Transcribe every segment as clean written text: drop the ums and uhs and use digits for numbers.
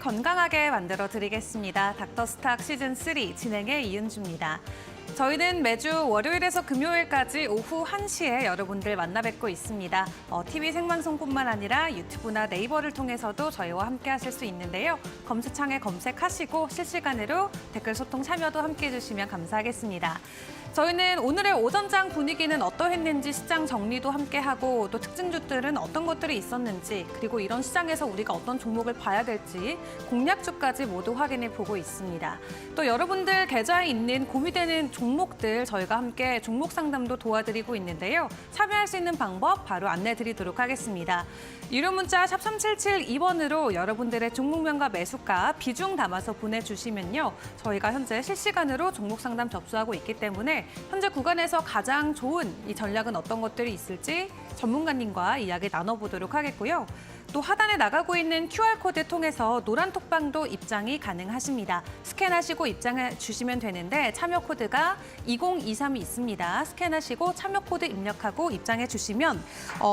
건강하게 만들어 드리겠습니다. 닥터스탁 시즌3 진행의 이은주입니다. 저희는 매주 월요일에서 금요일까지 오후 1시에 여러분들 만나 뵙고 있습니다. TV 생방송뿐만 아니라 유튜브나 네이버를 통해서도 저희와 함께 하실 수 있는데요. 검색창에 검색하시고 실시간으로 댓글 소통 참여도 함께 해주시면 감사하겠습니다. 저희는 오늘의 오전장 분위기는 어떠했는지 시장 정리도 함께하고 또 특징주들은 어떤 것들이 있었는지 그리고 이런 시장에서 우리가 어떤 종목을 봐야 될지 공략주까지 모두 확인해 보고 있습니다. 또 여러분들 계좌에 있는 고민되는 종목들 저희가 함께 종목 상담도 도와드리고 있는데요. 참여할 수 있는 방법 바로 안내드리도록 하겠습니다. 유료 문자 샵 3772번으로 여러분들의 종목명과 매수가 비중 담아서 보내주시면요. 저희가 현재 실시간으로 종목 상담 접수하고 있기 때문에 현재 구간에서 가장 좋은 이 전략은 어떤 것들이 있을지 전문가님과 이야기 나눠보도록 하겠고요. 또 하단에 나가고 있는 QR코드 통해서 노란 톡방도 입장이 가능하십니다. 스캔하시고 입장해 주시면 되는데 참여 코드가 2023이 있습니다. 스캔하시고 참여 코드 입력하고 입장해 주시면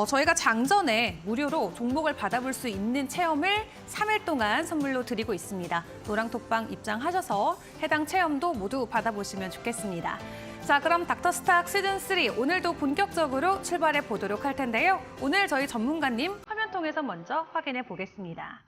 저희가 장전에 무료로 종목을 받아볼 수 있는 체험을 3일 동안 선물로 드리고 있습니다. 노란 톡방 입장하셔서 해당 체험도 모두 받아보시면 좋겠습니다. 자, 그럼 닥터스탁 시즌3 오늘도 본격적으로 출발해 보도록 할 텐데요. 오늘 저희 전문가님 화면 통해서 먼저 확인해 보겠습니다.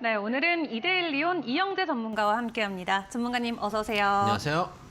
네, 오늘은 이데일리온 이영재 전문가와 함께합니다. 전문가님 어서 오세요. 안녕하세요.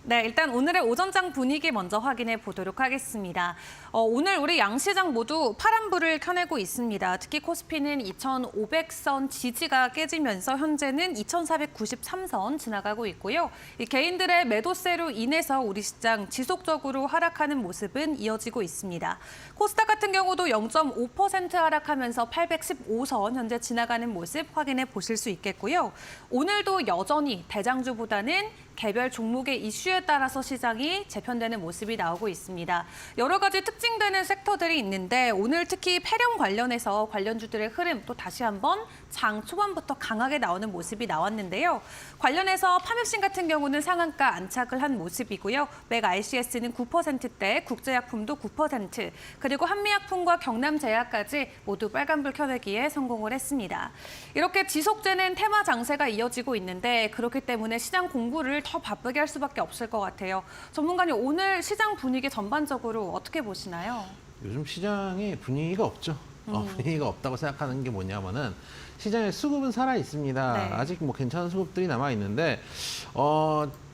네, 일단 오늘의 오전장 분위기 먼저 확인해 보도록 하겠습니다. 오늘 우리 양시장 모두 파란불을 켜내고 있습니다. 특히 코스피는 2,500선 지지가 깨지면서 현재는 2,493선 지나가고 있고요. 이 개인들의 매도세로 인해서 우리 시장 지속적으로 하락하는 모습은 이어지고 있습니다. 코스닥 같은 경우도 0.5% 하락하면서 815선 현재 지나가는 모습 확인해 보실 수 있겠고요. 오늘도 여전히 대장주보다는 개별 종목의 이슈에 따라서 시장이 재편되는 모습이 나오고 있습니다. 여러 가지 특징되는 섹터들이 있는데 오늘 특히 폐렴 관련해서 관련주들의 흐름 또 다시 한번 장 초반부터 강하게 나오는 모습이 나왔는데요. 관련해서 파맵신 같은 경우는 상한가 안착을 한 모습이고요. 맥 ICS는 9%대, 국제약품도 9%, 그리고 한미약품과 경남제약까지 모두 빨간불 켜내기에 성공을 했습니다. 이렇게 지속되는 테마 장세가 이어지고 있는데 그렇기 때문에 시장 공부를 더 바쁘게 할 수밖에 없을 것 같아요. 전문가님, 오늘 시장 분위기 전반적으로 어떻게 보시나요? 요즘 시장에 분위기가 없죠. 분위기가 없다고 생각하는 게 뭐냐면은 시장의 수급은 살아 있습니다. 네. 아직 뭐 괜찮은 수급들이 남아 있는데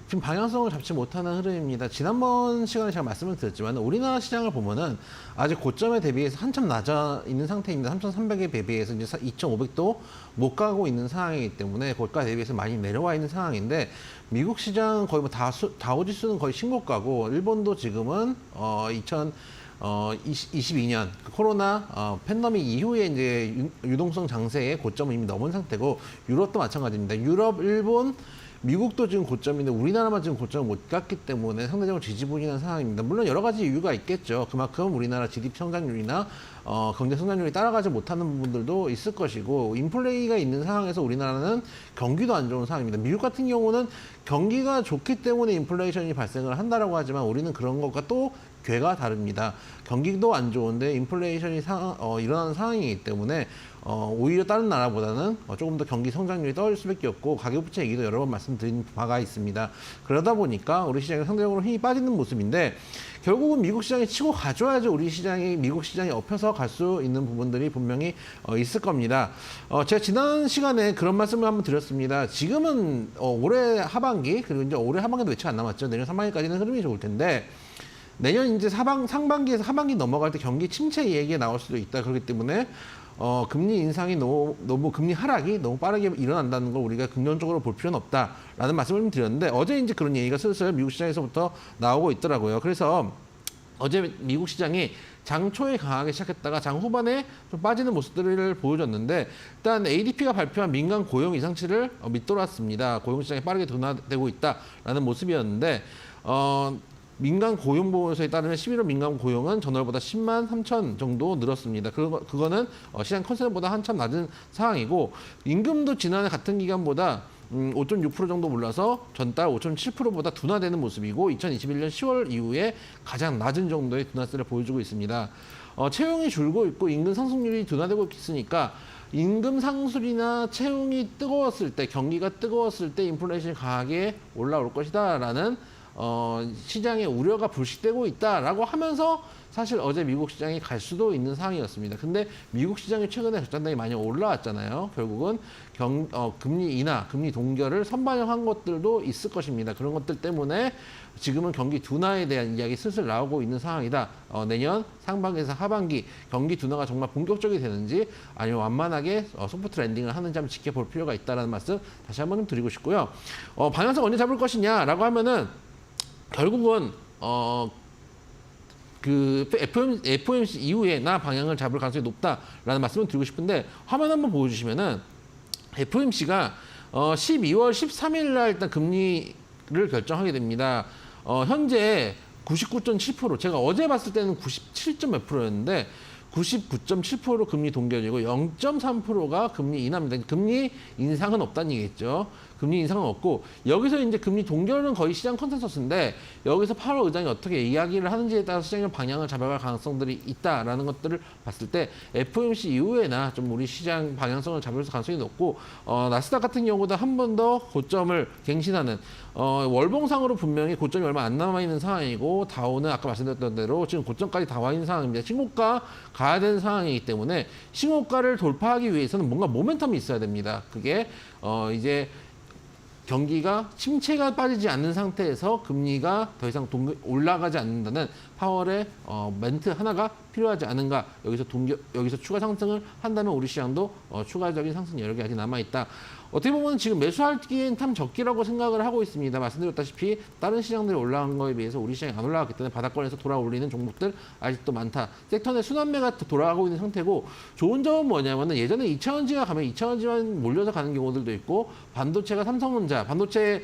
지금 방향성을 잡지 못하는 흐름입니다. 지난번 시간에 제가 말씀을 드렸지만 우리나라 시장을 보면은 아직 고점에 대비해서 한참 낮아 있는 상태입니다. 3,300에 대비해서 이제 2,500도 못 가고 있는 상황이기 때문에 고가 대비해서 많이 내려와 있는 상황인데 미국 시장 거의 뭐 다우지수는 거의 신고가고 일본도 지금은 2022년 코로나 팬데믹 이후에 이제 유동성 장세의 고점을 이미 넘은 상태고 유럽도 마찬가지입니다. 유럽, 일본, 미국도 지금 고점인데 우리나라만 지금 고점을 못 갔기 때문에 상대적으로 지지부진한 상황입니다. 물론 여러 가지 이유가 있겠죠. 그만큼 우리나라 GDP 성장률이나 경제 성장률이 따라가지 못하는 부분들도 있을 것이고 인플레이가 있는 상황에서 우리나라는 경기도 안 좋은 상황입니다. 미국 같은 경우는 경기가 좋기 때문에 인플레이션이 발생을 한다라고 하지만 우리는 그런 것과 또 궤가 다릅니다. 경기도 안 좋은데 인플레이션이 일어나는 상황이기 때문에 오히려 다른 나라보다는 조금 더 경기 성장률이 떨어질 수밖에 없고 가계부채 얘기도 여러 번 말씀드린 바가 있습니다. 그러다 보니까 우리 시장이 상대적으로 힘이 빠지는 모습인데 결국은 미국 시장이 치고 가줘야죠. 우리 시장이 미국 시장에 엎혀서 갈 수 있는 부분들이 분명히 있을 겁니다. 제가 지난 시간에 그런 말씀을 한번 드렸습니다. 지금은 올해 하반기 그리고 이제 올해 하반기도 며칠 안 남았죠. 내년 상반기까지는 흐름이 좋을 텐데 내년 이제 상반기에서 하반기 넘어갈 때 경기 침체 얘기가 나올 수도 있다. 그렇기 때문에 금리 인상이 너무 금리 하락이 너무 빠르게 일어난다는 걸 우리가 긍정적으로 볼 필요는 없다라는 말씀을 드렸는데 어제 이제 그런 얘기가 슬슬 미국 시장에서부터 나오고 있더라고요. 그래서 어제 미국 시장이 장 초에 강하게 시작했다가 장 후반에 좀 빠지는 모습들을 보여줬는데 일단 ADP가 발표한 민간 고용 이상치를 밑돌았습니다. 고용 시장이 빠르게 둔화되고 있다라는 모습이었는데 민간 고용보고서에 따르면 11월 민간 고용은 전월보다 10만 3천 정도 늘었습니다. 그거는 시장 컨센서스보다 한참 낮은 상황이고 임금도 지난해 같은 기간보다 5.6% 정도 올라서 전달 5.7%보다 둔화되는 모습이고 2021년 10월 이후에 가장 낮은 정도의 둔화세를 보여주고 있습니다. 채용이 줄고 있고 임금 상승률이 둔화되고 있으니까 임금 상승이나 채용이 뜨거웠을 때, 경기가 뜨거웠을 때 인플레이션이 강하게 올라올 것이다라는 시장의 우려가 불식되고 있다라고 하면서 사실 어제 미국 시장이 갈 수도 있는 상황이었습니다. 근데 미국 시장이 최근에 저점당이 많이 올라왔잖아요. 결국은 금리 인하, 금리 동결을 선반영한 것들도 있을 것입니다. 그런 것들 때문에 지금은 경기 둔화에 대한 이야기 슬슬 나오고 있는 상황이다. 내년 상반기에서 하반기 경기 둔화가 정말 본격적이 되는지 아니면 완만하게 소프트 랜딩을 하는지 한번 지켜볼 필요가 있다는 말씀 다시 한번 좀 드리고 싶고요. 방향성 언제 잡을 것이냐라고 하면은 결국은 그 FOMC 이후에나 방향을 잡을 가능성이 높다라는 말씀을 드리고 싶은데 화면 한번 보여주시면은 FOMC가 12월 13일 날 일단 금리를 결정하게 됩니다. 현재 99.7%, 제가 어제 봤을 때는 97. 몇 %였는데 99.7% 금리 동결이고 0.3%가 금리 인하입니다. 금리 인상은 없다는 얘기겠죠. 금리 인상은 없고 여기서 이제 금리 동결은 거의 시장 컨센서스인데 여기서 파월 의장이 어떻게 이야기를 하는지에 따라서 시장의 방향을 잡아갈 가능성들이 있다라는 것들을 봤을 때 FOMC 이후에나 좀 우리 시장 방향성을 잡을 가능성이 높고 나스닥 같은 경우도 한 번 더 고점을 갱신하는 월봉상으로 분명히 고점이 얼마 안 남아 있는 상황이고 다우는 아까 말씀드렸던 대로 지금 고점까지 다 와 있는 상황입니다. 신고가 가야 되는 상황이기 때문에 신고가를 돌파하기 위해서는 뭔가 모멘텀이 있어야 됩니다. 그게 이제 경기가 침체가 빠지지 않는 상태에서 금리가 더 이상 올라가지 않는다는 파월의 멘트 하나가 필요하지 않은가. 여기서 추가 상승을 한다면 우리 시장도 추가적인 상승 여력이 아직 남아있다. 어떻게 보면 지금 매수하기엔 참 적기라고 생각을 하고 있습니다. 말씀드렸다시피 다른 시장들이 올라간 거에 비해서 우리 시장이 안 올라갔기 때문에 바닥권에서 돌아올리는 종목들 아직도 많다. 섹터 내 순환매가 돌아가고 있는 상태고 좋은 점은 뭐냐면은 예전에 2차전지가 가면 2차전지만 몰려서 가는 경우들도 있고 반도체가 삼성전자, 반도체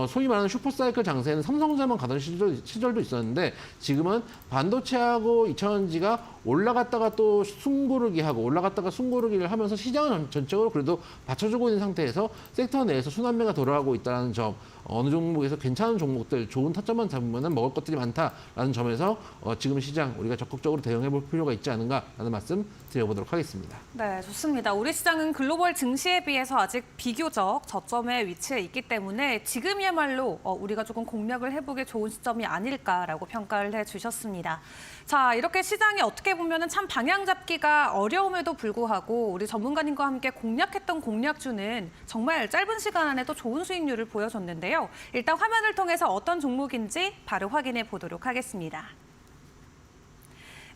소위 말하는 슈퍼사이클 장세에는 삼성전자만 가던 시절도 있었는데 지금은 반도체하고 2차전지가 올라갔다가 또 숨고르기 하고 올라갔다가 숨고르기를 하면서 시장을 전적으로 그래도 받쳐주고 있는 상태에서 섹터 내에서 순환매가 돌아가고 있다는 점, 어느 종목에서 괜찮은 종목들, 좋은 타점만 잡으면 먹을 것들이 많다라는 점에서 지금 시장 우리가 적극적으로 대응해 볼 필요가 있지 않은가라는 말씀 드려보도록 하겠습니다. 네, 좋습니다. 우리 시장은 글로벌 증시에 비해서 아직 비교적 저점에 위치해 있기 때문에 지금이야말로 우리가 조금 공략을 해보기 좋은 시점이 아닐까라고 평가를 해주셨습니다. 자, 이렇게 시장이 어떻게 보면 참 방향 잡기가 어려움에도 불구하고 우리 전문가님과 함께 공략했던 공략주는 정말 짧은 시간 안에 또 좋은 수익률을 보여줬는데요. 일단 화면을 통해서 어떤 종목인지 바로 확인해 보도록 하겠습니다.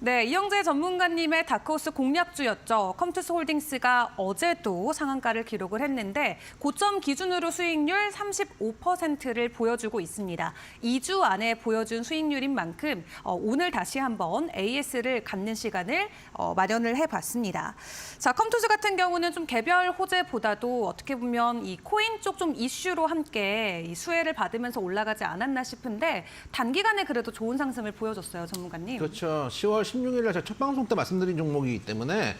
네, 이영재 전문가님의 다크호스 공략주였죠. 컴투스 홀딩스가 어제도 상한가를 기록을 했는데 고점 기준으로 수익률 35%를 보여주고 있습니다. 2주 안에 보여준 수익률인 만큼 오늘 다시 한번 AS를 갖는 시간을 마련을 해봤습니다. 자, 컴투스 같은 경우는 좀 개별 호재보다도 어떻게 보면 이 코인 쪽 좀 이슈로 함께 이 수혜를 받으면서 올라가지 않았나 싶은데 단기간에 그래도 좋은 상승을 보여줬어요, 전문가님. 그렇죠. 10월 16일 날 첫 방송 때 말씀드린 종목이기 때문에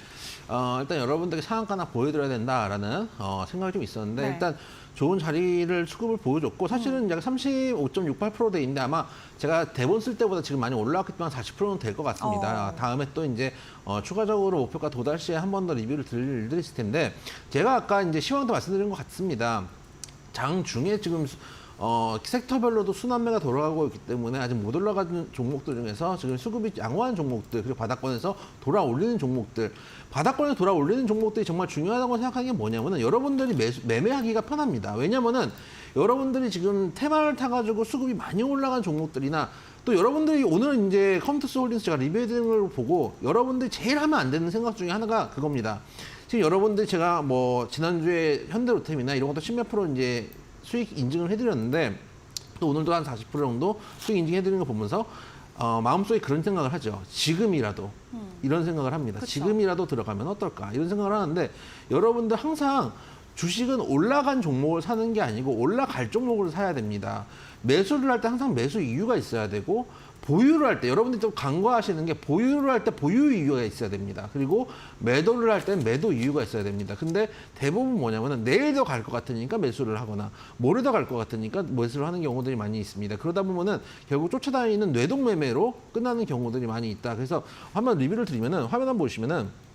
일단 여러분들께 상한가나 보여드려야 된다라는 생각이 좀 있었는데 네. 일단 좋은 자리를 수급을 보여줬고 사실은 약 35.68%돼 있는데 아마 제가 대본 쓸 때보다 지금 많이 올라왔기 때문에 40%는 될 것 같습니다. 다음에 또 이제 추가적으로 목표가 도달 시에 한 번 더 리뷰를 드릴 텐데 제가 아까 이제 시황도 말씀드린 것 같습니다. 장 중에 지금 섹터별로도 순환매가 돌아가고 있기 때문에 아직 못 올라가는 종목들 중에서 지금 수급이 양호한 종목들 그리고 바닥권에서 돌아올리는 종목들 바닥권에서 돌아올리는 종목들이 정말 중요하다고 생각하는 게 뭐냐면은 여러분들이 매매하기가 편합니다. 왜냐면은 여러분들이 지금 테마를 타가지고 수급이 많이 올라간 종목들이나 또 여러분들이 오늘은 이제 컴투스 홀딩스 제가 리뷰해드리는 걸 보고 여러분들이 제일 하면 안 되는 생각 중에 하나가 그겁니다. 지금 여러분들이 제가 뭐 지난주에 현대로템이나 이런 것도 10몇 프로 이제 수익 인증을 해드렸는데 또 오늘도 한 40% 정도 수익 인증해드리는 거 보면서 마음속에 그런 생각을 하죠. 지금이라도 이런 생각을 합니다. 그쵸. 지금이라도 들어가면 어떨까 이런 생각을 하는데 여러분들 항상 주식은 올라간 종목을 사는 게 아니고 올라갈 종목을 사야 됩니다. 매수를 할 때 항상 매수 이유가 있어야 되고 보유를 할 때 여러분들이 좀 간과하시는 게 보유를 할 때 보유 이유가 있어야 됩니다. 그리고 매도를 할 때는 매도 이유가 있어야 됩니다. 근데 대부분 뭐냐면은 내일도 갈 것 같으니까 매수를 하거나 모레도 갈 것 같으니까 매수를 하는 경우들이 많이 있습니다. 그러다 보면은 결국 쫓아다니는 뇌동 매매로 끝나는 경우들이 많이 있다. 그래서 한번 리뷰를 드리면은 화면 한번 보시면은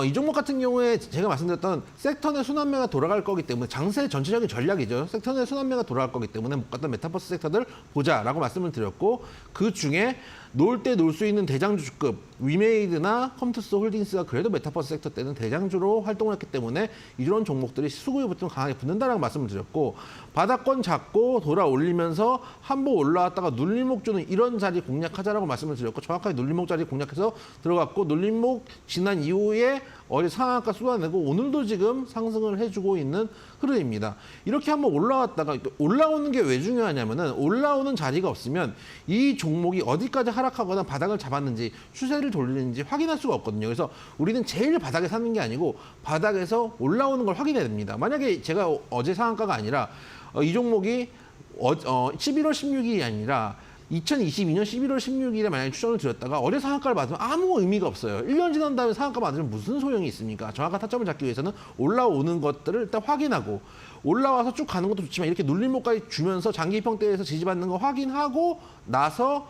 이 종목 같은 경우에 제가 말씀드렸던 섹터 내 순환매가 돌아갈 거기 때문에 장세 전체적인 전략이죠. 섹터 내 순환매가 돌아갈 거기 때문에 못 갔던 메타버스 섹터들 보자라고 말씀을 드렸고 그 중에 놀 때 놀 수 있는 대장주급 위메이드나 컴투스 홀딩스가 그래도 메타버스 sek터 때는 대장주로 활동을 했기 때문에 이런 종목들이 수급이 붙으면 강하게 붙는다라고 말씀을 드렸고 바닥권 잡고 돌아 올리면서 한번 올라왔다가 눌림목 주는 이런 자리 공략하자라고 말씀을 드렸고 정확하게 눌림목 자리 공략해서 들어갔고 눌림목 지난 이후에 어제 상한가 쏟아내고 오늘도 지금 상승을 해주고 있는 흐름입니다. 이렇게 한번 올라왔다가 올라오는 게 왜 중요하냐면은 올라오는 자리가 없으면 이 종목이 어디까지 하락하거나 바닥을 잡았는지 추세를 돌리는지 확인할 수가 없거든요. 그래서 우리는 제일 바닥에 사는 게 아니고 바닥에서 올라오는 걸 확인해야 됩니다. 만약에 제가 어제 상한가가 아니라 이 종목이 11월 16일이 아니라 2022년 11월 16일에 만약에 추천을 드렸다가 어제 상한가를 받으면 아무 의미가 없어요. 1년 지난 다음에 상한가 받으면 무슨 소용이 있습니까? 정확한 타점을 잡기 위해서는 올라오는 것들을 일단 확인하고 올라와서 쭉 가는 것도 좋지만 이렇게 눌림목까지 주면서 장기 평대에서 지지받는 거 확인하고 나서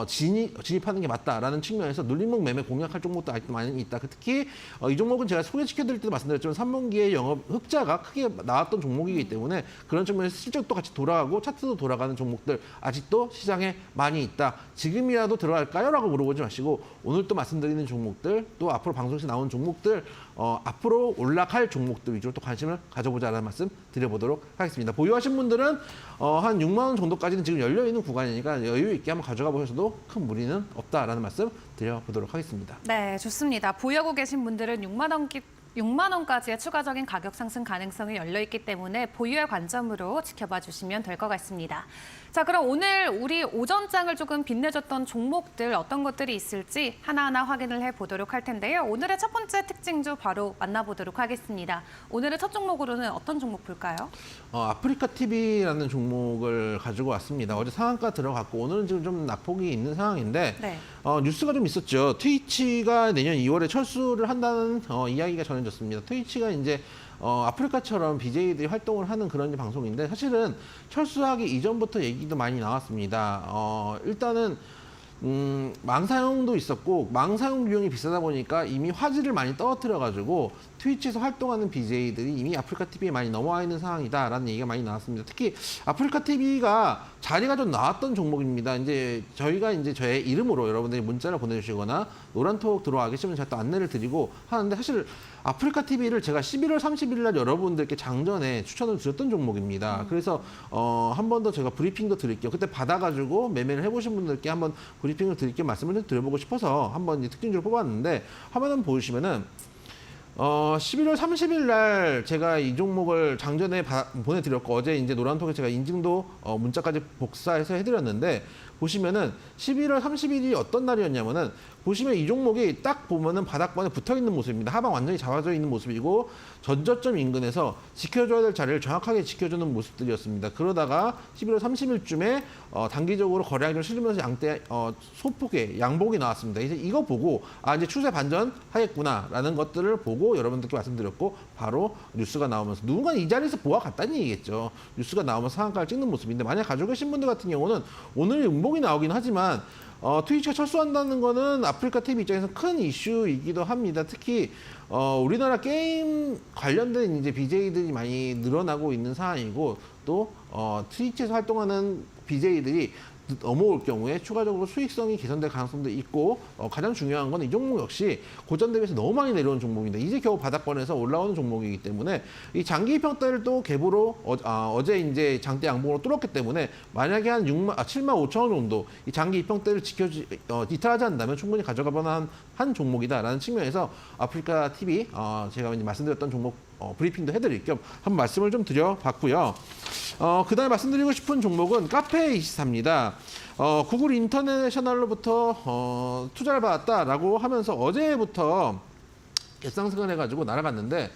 진입하는 게 맞다라는 측면에서 눌림목 매매 공략할 종목도 아직도 많이 있다. 특히 이 종목은 제가 소개시켜드릴 때도 말씀드렸지만 3분기에 영업 흑자가 크게 나왔던 종목이기 때문에 그런 측면에서 실적도 같이 돌아가고 차트도 돌아가는 종목들 아직도 시장에 많이 있다. 지금이라도 들어갈까요? 라고 물어보지 마시고 오늘 또 말씀드리는 종목들 또 앞으로 방송에서 나온 종목들 앞으로 올라갈 종목들 위주로 또 관심을 가져보자라는 말씀 드려보도록 하겠습니다. 보유하신 분들은 한 6만 원 정도까지는 지금 열려있는 구간이니까 여유 있게 한번 가져가 보셔도 큰 무리는 없다라는 말씀 드려보도록 하겠습니다. 네, 좋습니다. 보유하고 계신 분들은 6만 원까지의 추가적인 가격 상승 가능성이 열려 있기 때문에 보유의 관점으로 지켜봐 주시면 될 것 같습니다. 자, 그럼 오늘 우리 오전장을 조금 빛내줬던 종목들 어떤 것들이 있을지 하나하나 확인을 해보도록 할 텐데요. 오늘의 첫 번째 특징주 바로 만나보도록 하겠습니다. 오늘의 첫 종목으로는 어떤 종목 볼까요? 아프리카 TV라는 종목을 가지고 왔습니다. 어제 상한가 들어갔고 오늘은 지금 좀 낙폭이 있는 상황인데 네. 뉴스가 좀 있었죠. 트위치가 내년 2월에 철수를 한다는 이야기가 전해졌습니다. 트위치가 이제 아프리카처럼 BJ들이 활동을 하는 그런 방송인데 사실은 철수하기 이전부터 얘기도 많이 나왔습니다. 일단은 망사용도 있었고 망사용 비용이 비싸다 보니까 이미 화질을 많이 떨어뜨려가지고 트위치에서 활동하는 BJ들이 이미 아프리카 TV에 많이 넘어와 있는 상황이다라는 얘기가 많이 나왔습니다. 특히 아프리카 TV가 자리가 좀 나왔던 종목입니다. 이제 저희가 이제 저의 이름으로 여러분들이 문자를 보내주시거나 노란톡 들어와 계시면 제가 또 안내를 드리고 하는데 사실 아프리카 TV를 제가 11월 30일 날 여러분들께 장전에 추천을 드렸던 종목입니다. 그래서 한 번 더 제가 브리핑도 드릴게요. 그때 받아가지고 매매를 해보신 분들께 한번 브리핑을 드릴게 말씀을 좀 드려보고 싶어서 한번 이제 특징적으로 뽑았는데 화면 한번 보시면은 11월 30일 날 제가 이 종목을 장전에 보내드렸고 어제 이제 노란톡에 제가 인증도 문자까지 복사해서 해드렸는데 보시면은 11월 30일이 어떤 날이었냐면은 보시면 이 종목이 딱 보면은 바닥권에 붙어 있는 모습입니다. 하방 완전히 잡아져 있는 모습이고 전저점 인근에서 지켜줘야 될 자리를 정확하게 지켜주는 모습들이었습니다. 그러다가 11월 30일쯤에 단기적으로 거래량을 실으면서 양대 소폭의 양복이 나왔습니다. 이제 이거 보고 이제 추세 반전하겠구나라는 것들을 보고 여러분들께 말씀드렸고 바로 뉴스가 나오면서 누군가는 이 자리에서 보아갔다는 얘기겠죠. 뉴스가 나오면서 상한가를 찍는 모습인데 만약 가지고 계신 분들 같은 경우는 오늘 음봉이 나오긴 하지만 트위치가 철수한다는 거는 아프리카 TV 입장에서 큰 이슈이기도 합니다. 특히 우리나라 게임 관련된 이제 BJ들이 많이 늘어나고 있는 상황이고 또 트위치에서 활동하는 BJ들이 넘어올 경우에 추가적으로 수익성이 개선될 가능성도 있고 가장 중요한 건 이 종목 역시 고점 대비해서 너무 많이 내려온 종목입니다. 이제 겨우 바닥권에서 올라오는 종목이기 때문에 이 장기 평대를 또 갭으로 어제 이제 장대 양봉으로 뚫었기 때문에 만약에 한 7만 5천 원 정도 이 장기 평대를 이탈하지 않는다면 충분히 가져가 볼만한 한 종목이다라는 측면에서 아프리카 TV 제가 이제 말씀드렸던 종목 브리핑도 해드릴 겸 한번 말씀을 좀 드려봤고요. 그다음에 말씀드리고 싶은 종목은 카페24입니다. 구글 인터내셔널로부터 투자를 받았다라고 하면서 어제부터 급상승을 해가지고 날아갔는데